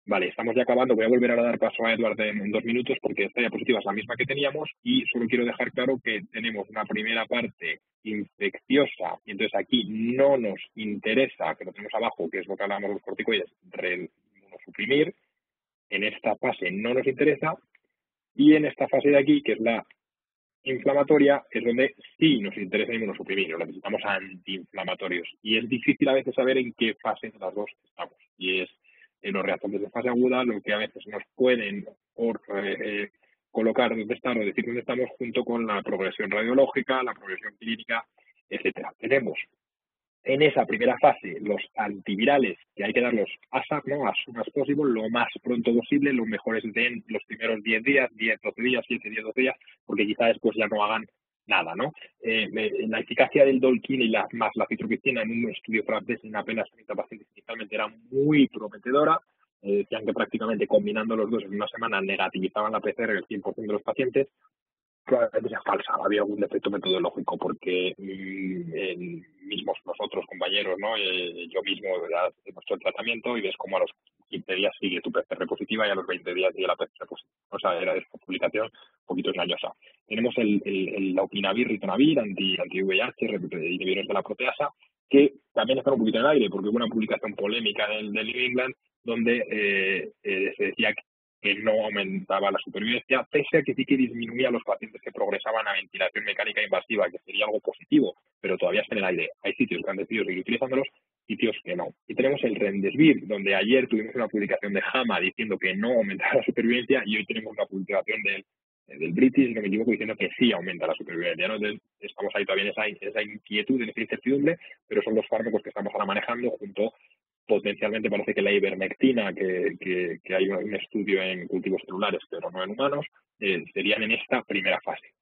Vale, estamos ya acabando. Voy a volver a dar paso a Eduardo en 2 minutos porque esta diapositiva es la misma que teníamos y solo quiero dejar claro que tenemos una primera parte infecciosa y entonces aquí no nos interesa, que lo tenemos abajo, que es lo que hablamos de los corticoides, suprimir. En esta fase no nos interesa. Y en esta fase de aquí, que es la inflamatoria, es donde sí nos interesa inmunosuprimir, necesitamos antiinflamatorios. Y es difícil a veces saber en qué fase de las dos estamos. Y es en los reactantes de fase aguda lo que a veces nos pueden colocar dónde están o decir dónde estamos junto con la progresión radiológica, la progresión clínica, etcétera. Tenemos en esa primera fase los antivirales, que hay que darlos ASAP, ¿no? As soon as possible, lo más pronto posible. Lo mejor es en los primeros 10 días, 10, 12 días, 7 días, 12 días, porque quizá después ya no hagan nada, ¿no? La eficacia del Dolquín y más la citromicina en un estudio francés en apenas 30 pacientes inicialmente era muy prometedora. Decían que prácticamente combinando los dos en una semana negativizaban la PCR el 100% de los pacientes. Probablemente sea falsa, había algún defecto metodológico, porque mismos nosotros, compañeros, ¿no? Yo mismo he puesto el tratamiento y ves cómo a los 15 días sigue tu PCR positiva y a los 20 días sigue la PCR positiva. O sea, era esta publicación un poquito engañosa. Tenemos el Lopinavir, Ritonavir, anti-VIH, inhibidores de la proteasa, que también están un poquito en el aire, porque hubo una publicación polémica del New England donde se decía que no aumentaba la supervivencia, pese a que sí que disminuía a los pacientes que progresaban a ventilación mecánica invasiva, que sería algo positivo, pero todavía está en el aire. Hay sitios que han decidido seguir utilizándolos, sitios que no. Y tenemos el Remdesivir, donde ayer tuvimos una publicación de JAMA diciendo que no aumentaba la supervivencia, y hoy tenemos una publicación del British, si no me equivoco, diciendo que sí aumenta la supervivencia, ¿no? Entonces, estamos ahí todavía en esa inquietud, en esa incertidumbre, pero son los fármacos que estamos ahora manejando junto. Potencialmente parece que la ivermectina, que hay un estudio en cultivos celulares, pero no en humanos, serían en esta primera fase.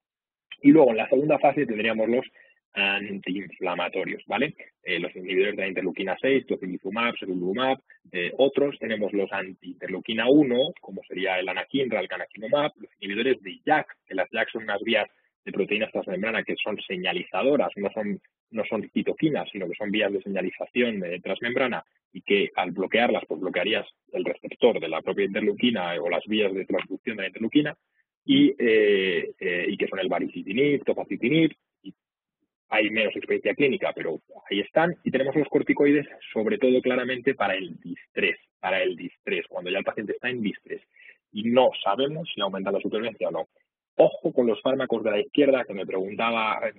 Y luego en la segunda fase tendríamos los antiinflamatorios, ¿vale? Los inhibidores de la interleuquina 6, tocilizumab, serulumab, otros. Tenemos los anti-interleuquina 1, como sería el anakinra, el canakinumab, los inhibidores de JAK, que las JAK son unas vías proteínas transmembrana que son señalizadoras, no son citoquinas, sino que son vías de señalización transmembrana, y que al bloquearlas, pues bloquearías el receptor de la propia interleuquina o las vías de transducción de la interleuquina, y que son el baricitinib, tofacitinib. Hay menos experiencia clínica, pero ahí están. Y tenemos los corticoides, sobre todo claramente para el distrés, cuando ya el paciente está en distrés y no sabemos si aumenta la supervivencia o no. Ojo con los fármacos de la izquierda, que me preguntaban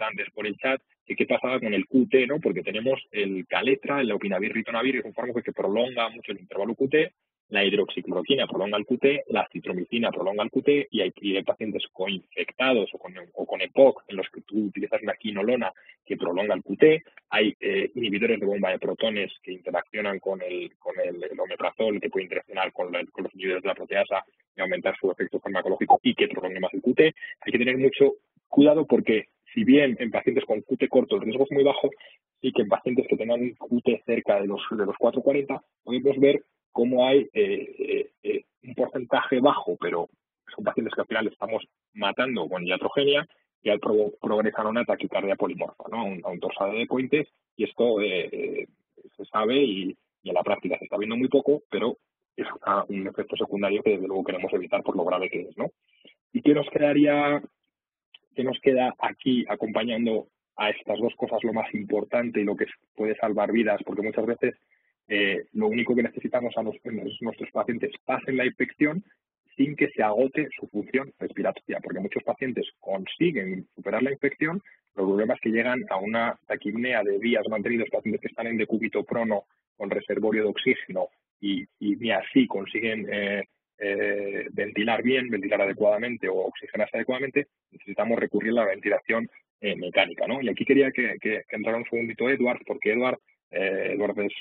antes por el chat, que qué pasaba con el QT, ¿no? Porque tenemos el Caletra, el lopinavir, ritonavir, es un fármaco que prolonga mucho el intervalo QT, la hidroxicloroquina prolonga el QT, la citromicina prolonga el QT, y hay pacientes coinfectados o con EPOC en los que tú utilizas una quinolona que prolonga el QT. Hay inhibidores de bomba de protones que interaccionan con el omeprazol, que puede interaccionar con los inhibidores de la proteasa y aumentar su efecto farmacológico y que prolongue más el QT. Hay que tener mucho cuidado porque, si bien en pacientes con QT corto el riesgo es muy bajo, sí que en pacientes que tengan un QT cerca de los 440 podemos ver cómo hay un porcentaje bajo, pero son pacientes que al final estamos matando con iatrogenia, que progresan a una taquicardia polimorfa, ¿no? a un torsade de Pointes, y esto se sabe y en la práctica se está viendo muy poco, pero es un efecto secundario que desde luego queremos evitar por lo grave que es, ¿no? ¿Y qué nos queda aquí acompañando a estas dos cosas lo más importante y lo que puede salvar vidas? Porque muchas veces lo único que necesitamos nuestros pacientes pasen la infección sin que se agote su función respiratoria, porque muchos pacientes consiguen superar la infección. Los problemas que llegan a una taquipnea de vías mantenidos, pacientes que están en decúbito prono con reservorio de oxígeno y ni así consiguen ventilar adecuadamente o oxigenarse adecuadamente, necesitamos recurrir a la ventilación mecánica, ¿no? Y aquí quería que entrara un segundito Edward, porque Edward es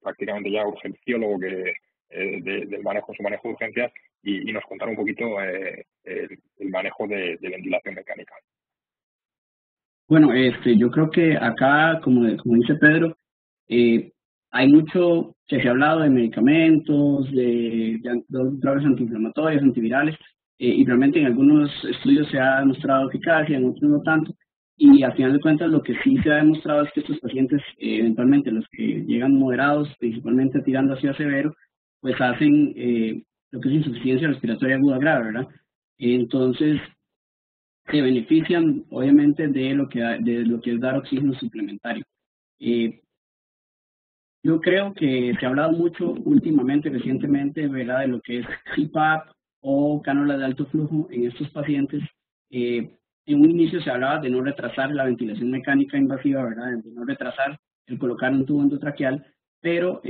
prácticamente ya urgenciólogo del manejo de urgencias y nos contará un poquito el manejo de ventilación mecánica. Bueno, yo creo que acá, como dice Pedro, hay mucho que se ha hablado de medicamentos, de drogas antiinflamatorias, antivirales, y realmente en algunos estudios se ha demostrado eficacia, en otros no tanto. Y al final de cuentas lo que sí se ha demostrado es que estos pacientes, eventualmente los que llegan moderados, principalmente tirando hacia severo, pues hacen lo que es insuficiencia respiratoria aguda grave, ¿verdad? Entonces se benefician obviamente de lo que es dar oxígeno suplementario. Yo creo que se ha hablado mucho recientemente, ¿verdad?, de lo que es CPAP o cánula de alto flujo en estos pacientes. En un inicio se hablaba de no retrasar la ventilación mecánica invasiva, ¿verdad?, de no retrasar el colocar un tubo endotraqueal, pero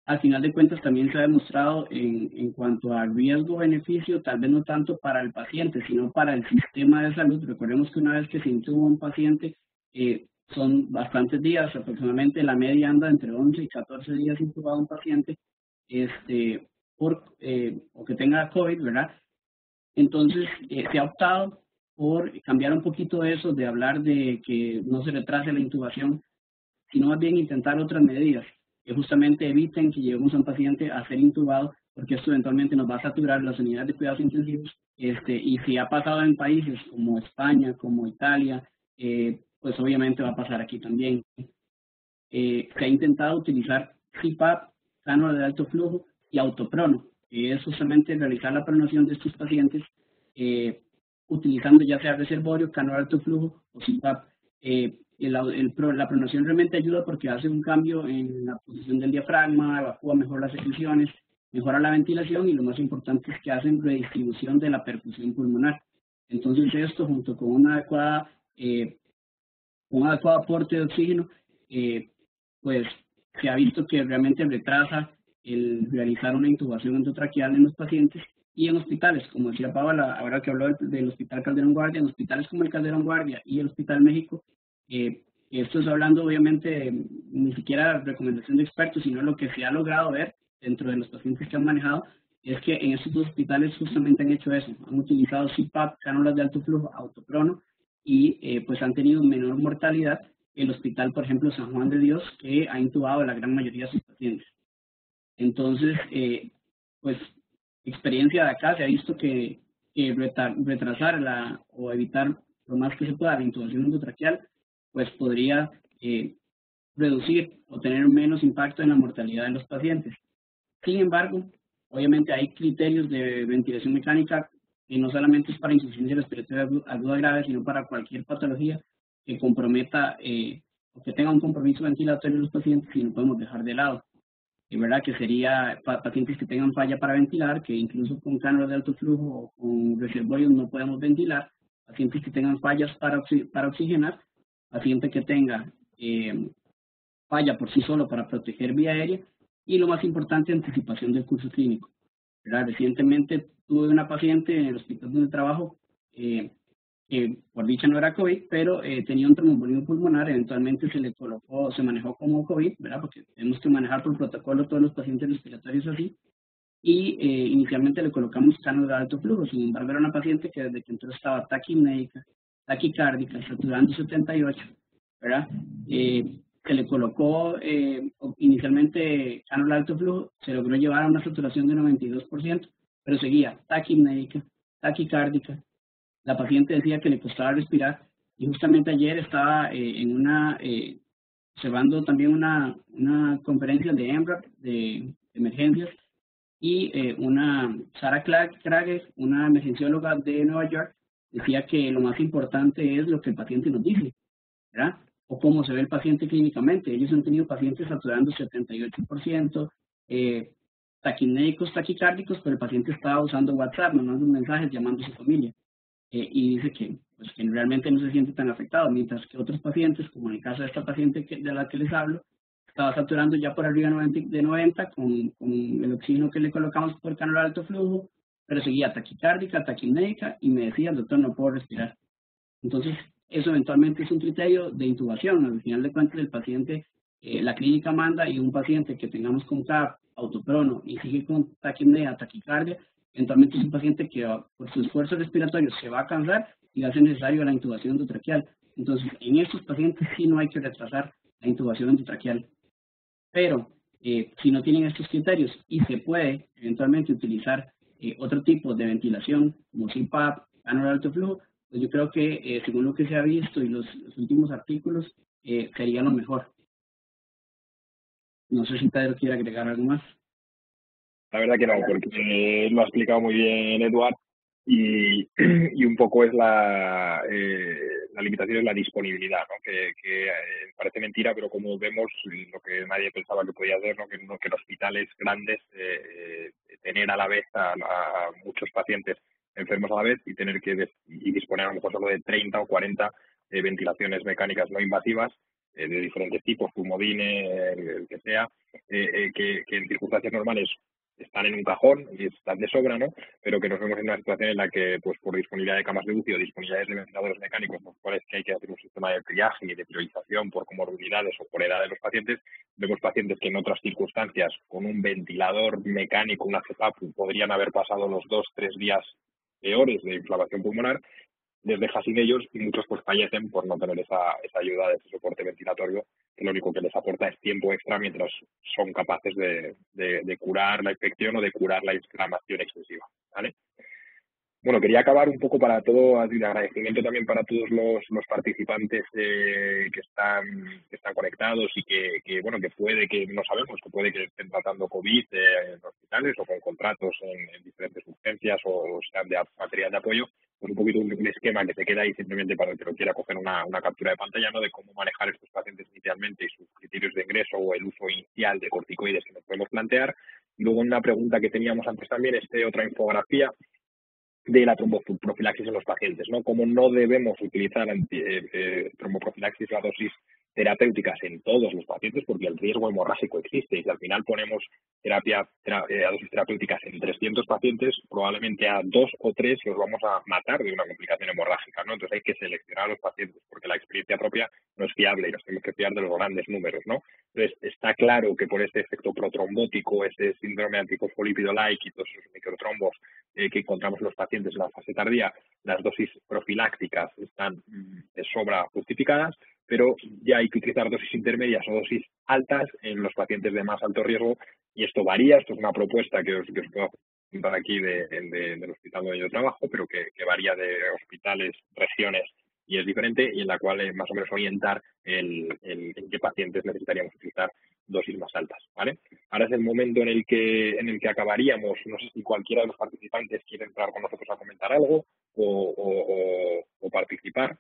al final de cuentas también se ha demostrado en cuanto a riesgo-beneficio, tal vez no tanto para el paciente, sino para el sistema de salud. Recordemos que una vez que se intuba un paciente, son bastantes días, aproximadamente la media anda entre 11 y 14 días intubado un paciente, o que tenga COVID, ¿verdad? Entonces, se ha optado por cambiar un poquito eso de hablar de que no se retrase la intubación, sino más bien intentar otras medidas que justamente eviten que llevemos a un paciente a ser intubado, porque esto eventualmente nos va a saturar las unidades de cuidados intensivos, y si ha pasado en países como España, como Italia, pues obviamente va a pasar aquí también. Se ha intentado utilizar CPAP, cánula de alto flujo y autoprono, que es justamente realizar la pronación de estos pacientes utilizando ya sea reservorio, cánula de alto flujo o CPAP. La pronación realmente ayuda porque hace un cambio en la posición del diafragma, evacúa mejor las secreciones, mejora la ventilación y lo más importante es que hacen redistribución de la perfusión pulmonar. Entonces esto junto con un adecuado aporte de oxígeno, pues se ha visto que realmente retrasa el realizar una intubación endotraqueal en los pacientes y en hospitales, como decía Paola, ahora que habló del Hospital Calderón Guardia, en hospitales como el Calderón Guardia y el Hospital México, esto es hablando obviamente ni siquiera recomendación de expertos, sino lo que se ha logrado ver dentro de los pacientes que han manejado, es que en estos dos hospitales justamente han hecho eso, han utilizado CPAP, cánulas de alto flujo, autoprono, y pues han tenido menor mortalidad que el hospital, por ejemplo, San Juan de Dios, que ha intubado a la gran mayoría de sus pacientes. Entonces, pues experiencia de acá se ha visto que retrasar o evitar lo más que se pueda la intubación endotraqueal, pues podría reducir o tener menos impacto en la mortalidad de los pacientes. Sin embargo, obviamente hay criterios de ventilación mecánica que no solamente es para insuficiencia respiratoria aguda grave, sino para cualquier patología que comprometa o que tenga un compromiso ventilatorio de los pacientes, y no podemos dejar de lado. Es verdad que sería pacientes que tengan falla para ventilar, que incluso con cánulas de alto flujo o con reservorios no podemos ventilar, pacientes que tengan fallas para oxigenar, paciente que tenga falla por sí solo para proteger vía aérea, y lo más importante, anticipación del curso clínico. ¿Verdad? Recientemente tuve una paciente en el hospital donde trabajo que por dicha no era COVID, pero tenía un tromboembolismo pulmonar. Eventualmente se manejó como COVID, ¿verdad? Porque tenemos que manejar por protocolo todos los pacientes respiratorios así. Y inicialmente le colocamos cánula de alto flujo. Sin embargo, era una paciente que desde que entró estaba taquipnéica, taquicárdica, saturando 78, ¿verdad? Se le colocó inicialmente cánula de alto flujo, se logró llevar a una saturación de 92%, pero seguía taquipnéica, taquicárdica. La paciente decía que le costaba respirar, y justamente ayer estaba observando también una conferencia de EMRAP de emergencias, y Sarah Krager, una emergencióloga de Nueva York, decía que lo más importante es lo que el paciente nos dice, ¿verdad? O cómo se ve el paciente clínicamente. Ellos han tenido pacientes saturando 78%, taquipnéicos, taquicárdicos, pero el paciente estaba usando WhatsApp, mandando mensajes, llamando a su familia. Y dice que realmente no se siente tan afectado, mientras que otros pacientes, como en el caso de esta paciente de la que les hablo, estaba saturando ya por arriba de 90 con el oxígeno que le colocamos por cánula de alto flujo, pero seguía taquicárdica, taquipnéica, y me decía, doctor, no puedo respirar. Entonces, eso eventualmente es un criterio de intubación. Al final de cuentas, el paciente, la clínica manda, y un paciente que tengamos con CAP, autoprono, y sigue con taquipnea, taquicardia, eventualmente es un paciente que por su esfuerzo respiratorio se va a cansar y va a ser necesario la intubación endotraqueal. Entonces, en estos pacientes sí no hay que retrasar la intubación endotraqueal. Pero si no tienen estos criterios y se puede eventualmente utilizar otro tipo de ventilación, como CPAP, cánula de alto flujo, pues yo creo que según lo que se ha visto y los últimos artículos, sería lo mejor. No sé si Pedro quiere agregar algo más. La verdad que no, porque lo ha explicado muy bien Eduard, y un poco es la limitación es la disponibilidad, ¿no? Que parece mentira, pero como vemos, lo que nadie pensaba que podía hacer, ¿no? Que en hospitales grandes tener a la vez a muchos pacientes enfermos a la vez, y tener que disponer a lo mejor solo de 30 o 40 ventilaciones mecánicas no invasivas de diferentes tipos, pulmodine, el que sea, que en circunstancias normales están en un cajón y están de sobra, ¿no? Pero que nos vemos en una situación en la que, pues por disponibilidad de camas de UCI o disponibilidad de ventiladores mecánicos, por cuales que hay que hacer un sistema de triaje y de priorización por comorbilidades o por edad de los pacientes, vemos pacientes que en otras circunstancias, con un ventilador mecánico, una CPAP, podrían haber pasado los 2-3 días peores de inflamación pulmonar, les deja sin ellos, y muchos pues fallecen por no tener esa ayuda de ese soporte ventilatorio, que lo único que les aporta es tiempo extra mientras son capaces de curar la infección o de curar la inflamación excesiva, ¿vale? Bueno, quería acabar un poco para todo, de agradecimiento también para todos los participantes que están conectados, y que bueno, que puede que, no sabemos, que puede que estén tratando COVID en hospitales o con contratos en diferentes urgencias o sean de material de apoyo. Pues un poquito un esquema que se queda ahí simplemente para el que lo quiera coger una captura de pantalla, ¿no? De cómo manejar estos pacientes inicialmente y sus criterios de ingreso o el uso inicial de corticoides que nos podemos plantear. Y luego una pregunta que teníamos antes también, otra infografía de la tromboprofilaxis en los pacientes, ¿no? Cómo no debemos utilizar tromboprofilaxis, la dosis terapéuticas en todos los pacientes, porque el riesgo hemorrágico existe, y si al final ponemos a dosis terapéuticas en 300 pacientes, probablemente a 2 o 3 los vamos a matar de una complicación hemorrágica, ¿no? Entonces hay que seleccionar a los pacientes, porque la experiencia propia no es fiable y nos tenemos que fiar de los grandes números, ¿no? Entonces está claro que por este efecto protrombótico, este síndrome antifosfolípido-like y todos esos microtrombos que encontramos en los pacientes en la fase tardía, las dosis profilácticas están de sobra justificadas, pero ya hay que utilizar dosis intermedias o dosis altas en los pacientes de más alto riesgo, y esto varía. Esto es una propuesta que os puedo para aquí del hospital donde yo trabajo, pero que varía de hospitales, regiones, y es diferente, y en la cual más o menos orientar en qué pacientes necesitaríamos utilizar dosis más altas, ¿vale? Ahora es el momento en el que acabaríamos. No sé si cualquiera de los participantes quiere entrar con nosotros a comentar algo o participar.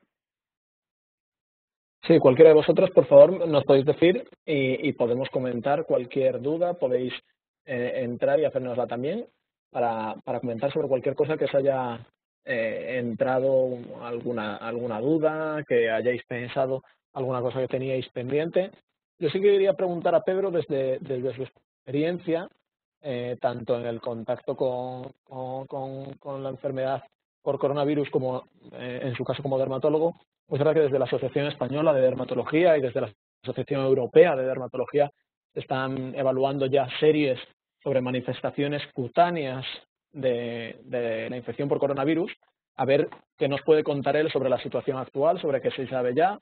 Sí, cualquiera de vosotros, por favor, nos podéis decir y podemos comentar cualquier duda, podéis entrar y hacérnosla también para comentar sobre cualquier cosa que os haya entrado alguna duda, que hayáis pensado alguna cosa que teníais pendiente. Yo sí que quería preguntar a Pedro desde su experiencia, tanto en el contacto con la enfermedad por coronavirus como en su caso como dermatólogo. Es verdad que desde la Asociación Española de Dermatología y desde la Asociación Europea de Dermatología se están evaluando ya series sobre manifestaciones cutáneas de la infección por coronavirus, a ver qué nos puede contar él sobre la situación actual, sobre qué se sabe ya,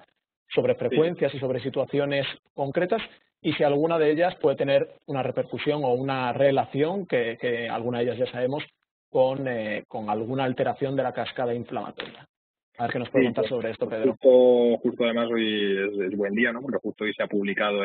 sobre frecuencias y sobre situaciones concretas, y si alguna de ellas puede tener una repercusión o una relación, que alguna de ellas ya sabemos, con alguna alteración de la cascada inflamatoria. A ver qué nos puede contar sobre esto, Pedro. Justo además hoy es buen día, ¿no? Porque justo hoy se ha publicado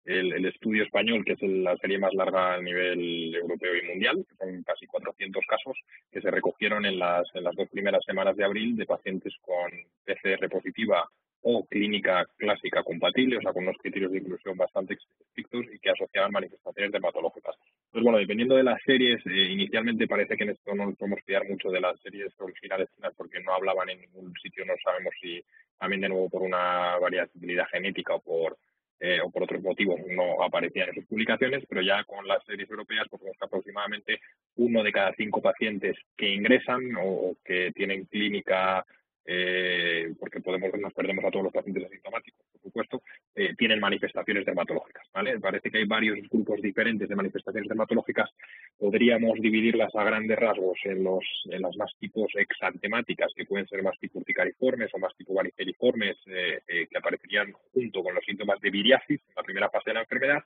el estudio español, que es la serie más larga a nivel europeo y mundial, que son casi 400 casos que se recogieron en las 2 primeras semanas de abril de pacientes con PCR positiva o clínica clásica compatible, o sea, con unos criterios de inclusión bastante estrictos y que asociaban manifestaciones dermatológicas. Pues bueno, dependiendo de las series, inicialmente parece que en esto no nos podemos fiar mucho de las series originales chinas porque no hablaban en ningún sitio, no sabemos si también de nuevo por una variabilidad genética o por otros motivos no aparecían en sus publicaciones, pero ya con las series europeas pues vemos que aproximadamente 1 de cada 5 pacientes que ingresan o que tienen clínica, porque nos perdemos a todos los pacientes asintomáticos, por supuesto, tienen manifestaciones dermatológicas, ¿vale? Parece que hay varios grupos diferentes de manifestaciones dermatológicas. Podríamos dividirlas a grandes rasgos en las más tipos exantemáticas, que pueden ser más tipo urticariformes o más tipo variceliformes, que aparecerían junto con los síntomas de viriasis en la primera fase de la enfermedad.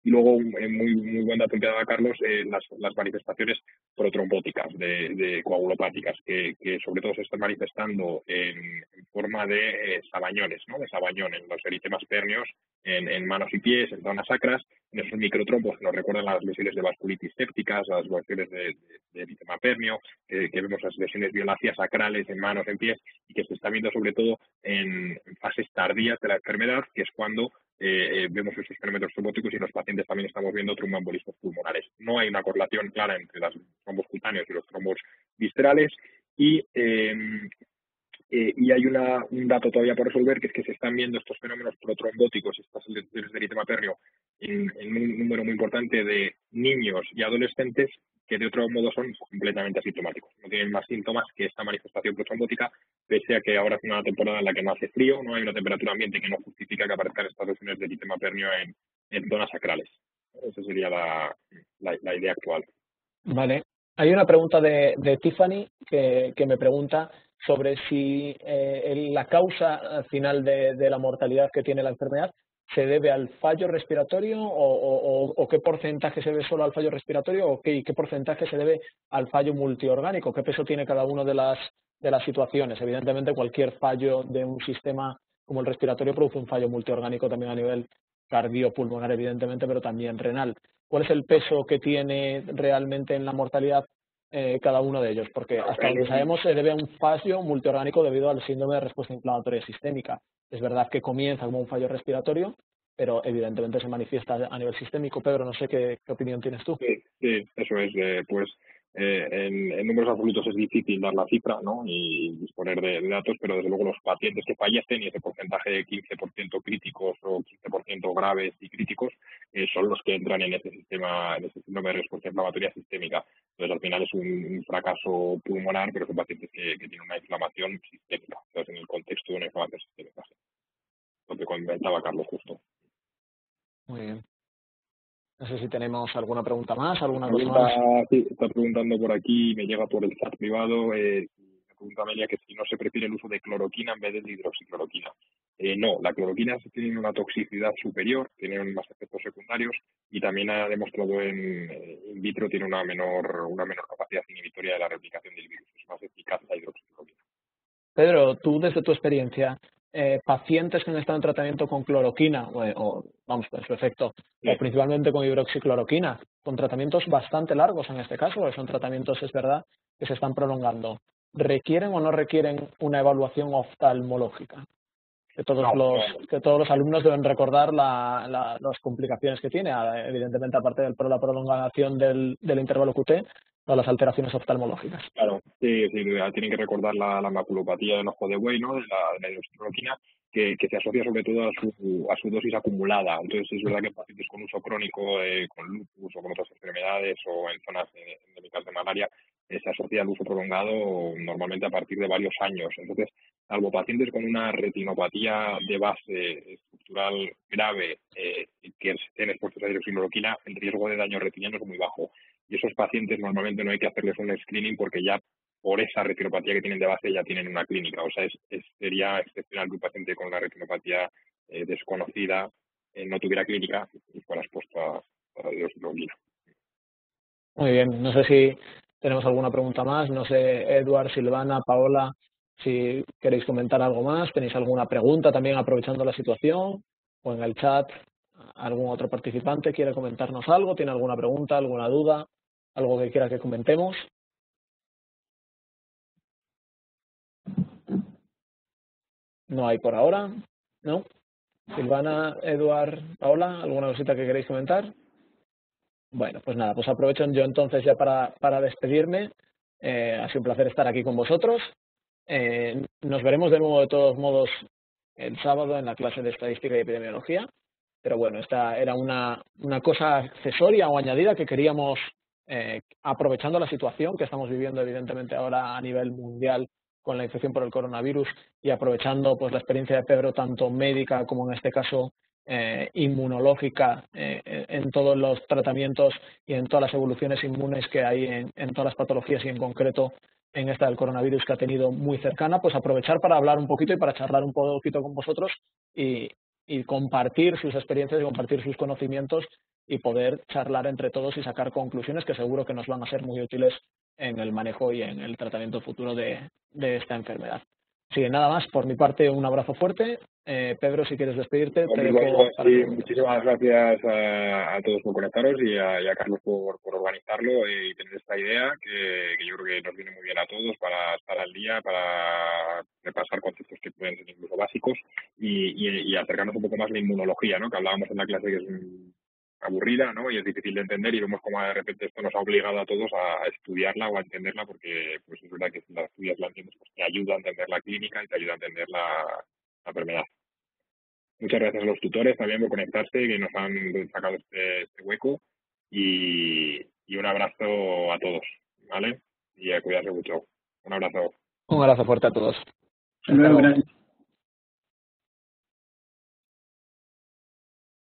Y luego, muy buen dato que daba Carlos, las manifestaciones protrombóticas, de coagulopáticas, que sobre todo se están manifestando en forma de sabañones, ¿no? De sabañón en los eritemas pérneos, en manos y pies, en zonas sacras, en esos microtrombos que nos recuerdan las lesiones de vasculitis sépticas, las lesiones de eritema pérneo, que vemos las lesiones violáceas sacrales en manos, en pies, y que se está viendo sobre todo en fases tardías de la enfermedad, que es cuando vemos esos fenómenos trombóticos, y en los pacientes también estamos viendo tromboembolismos pulmonares. No hay una correlación clara entre los trombos cutáneos y los trombos viscerales, y hay un dato todavía por resolver, que es que se están viendo estos fenómenos protrombóticos, estas lesiones de eritema pérneo, en un número muy importante de niños y adolescentes que de otro modo son completamente asintomáticos. No tienen más síntomas que esta manifestación protrombótica, pese a que ahora es una temporada en la que no hace frío, no hay una temperatura ambiente que no justifica que aparezcan estas lesiones de eritema pérneo en zonas sacrales. Esa sería la idea actual. Vale. Hay una pregunta de Tiffany que me pregunta sobre si la causa final de la mortalidad que tiene la enfermedad se debe al fallo respiratorio o qué porcentaje se debe solo al fallo respiratorio o qué porcentaje se debe al fallo multiorgánico, qué peso tiene cada una de las situaciones. Evidentemente, cualquier fallo de un sistema como el respiratorio produce un fallo multiorgánico también a nivel cardiopulmonar, evidentemente, pero también renal. ¿Cuál es el peso que tiene realmente en la mortalidad cada uno de ellos? Porque hasta donde sabemos se debe a un fallo multiorgánico debido al síndrome de respuesta inflamatoria sistémica. Es verdad que comienza como un fallo respiratorio, pero evidentemente se manifiesta a nivel sistémico. Pedro, no sé qué opinión tienes tú. Sí, eso es. En números absolutos es difícil dar la cifra, ¿no? Y disponer de datos, pero desde luego los pacientes que fallecen, y ese porcentaje de 15% críticos o 15% graves y críticos, son los que entran en ese sistema, en ese síndrome de respuesta inflamatoria sistémica. Entonces, al final es un fracaso pulmonar, pero son pacientes que tienen una inflamación sistémica. Entonces, en el contexto de una inflamación sistémica, sí. Lo que comentaba Carlos justo. Muy bien. No sé si tenemos alguna pregunta más, alguna cosa más. Sí, está preguntando por aquí, me llega por el chat privado, me pregunta Amelia que si no se prefiere el uso de cloroquina en vez de hidroxicloroquina. No, la cloroquina tiene una toxicidad superior, tiene más efectos secundarios y también ha demostrado in vitro tiene una menor capacidad inhibitoria de la replicación del virus. Es más eficaz la hidroxicloroquina. Pedro, tú desde tu experiencia, pacientes que han estado en tratamiento con cloroquina, vamos, en su efecto, Sí. o principalmente con hidroxicloroquina, con tratamientos bastante largos en este caso, porque son tratamientos, es verdad, que se están prolongando, ¿requieren o no requieren una evaluación oftalmológica? Que todos los alumnos deben recordar las complicaciones que tiene, evidentemente aparte de la prolongación del intervalo QT, todas las alteraciones oftalmológicas. Claro, sí, tienen que recordar la maculopatía del ojo de buey, ¿no? De la hidroxicloroquina, que se asocia sobre todo a su dosis acumulada. Entonces es verdad que en pacientes con uso crónico, con lupus o con otras enfermedades o en zonas endémicas de malaria, se asocia al uso prolongado normalmente a partir de varios años. Entonces, salvo pacientes con una retinopatía de base estructural grave que estén expuestos a hidroxicloroquina, el riesgo de daño retiniano es muy bajo. Y esos pacientes normalmente no hay que hacerles un screening porque ya por esa retinopatía que tienen de base ya tienen una clínica. O sea, sería excepcional que un paciente con una retinopatía desconocida no tuviera clínica y fuera expuesto a la hidroxicloroquina. Muy bien, no sé si tenemos alguna pregunta más, no sé, Eduard, Silvana, Paola, si queréis comentar algo más, tenéis alguna pregunta también aprovechando la situación, o en el chat algún otro participante quiere comentarnos algo, tiene alguna pregunta, alguna duda, algo que quiera que comentemos. No hay por ahora, ¿no? Silvana, Eduard, Paola, ¿alguna cosita que queréis comentar? Bueno, pues nada, pues aprovecho yo entonces ya para despedirme. Ha sido un placer estar aquí con vosotros. Nos veremos de nuevo de todos modos el sábado en la clase de estadística y epidemiología. Pero bueno, esta era una cosa accesoria o añadida que queríamos, aprovechando la situación que estamos viviendo evidentemente ahora a nivel mundial con la infección por el coronavirus y aprovechando pues la experiencia de Pedro tanto médica como en este caso inmunológica en todos los tratamientos y en todas las evoluciones inmunes que hay en todas las patologías y en concreto en esta del coronavirus que ha tenido muy cercana, pues aprovechar para hablar un poquito y para charlar un poquito con vosotros y compartir sus experiencias y compartir sus conocimientos y poder charlar entre todos y sacar conclusiones que seguro que nos van a ser muy útiles en el manejo y en el tratamiento futuro de esta enfermedad. Así que nada más, por mi parte un abrazo fuerte. Pedro, si quieres despedirte, te dejo para sí, que... muchísimas gracias a todos por conectaros y a Carlos por organizarlo y tener esta idea que yo creo que nos viene muy bien a todos para estar al día, para repasar conceptos que pueden ser incluso básicos y acercarnos un poco más a la inmunología, ¿no? Que hablábamos en la clase que es aburrida, ¿no? Y es difícil de entender y vemos cómo de repente esto nos ha obligado a todos a estudiarla o a entenderla porque pues es verdad que si la estudias la entiendes pues te ayuda a entender la clínica y te ayuda a entender la enfermedad. Muchas gracias a los tutores también por conectarse, que nos han sacado este hueco y un abrazo a todos, ¿vale? Y a cuidarse mucho. Un abrazo. Un abrazo fuerte a todos. Hasta luego, gracias.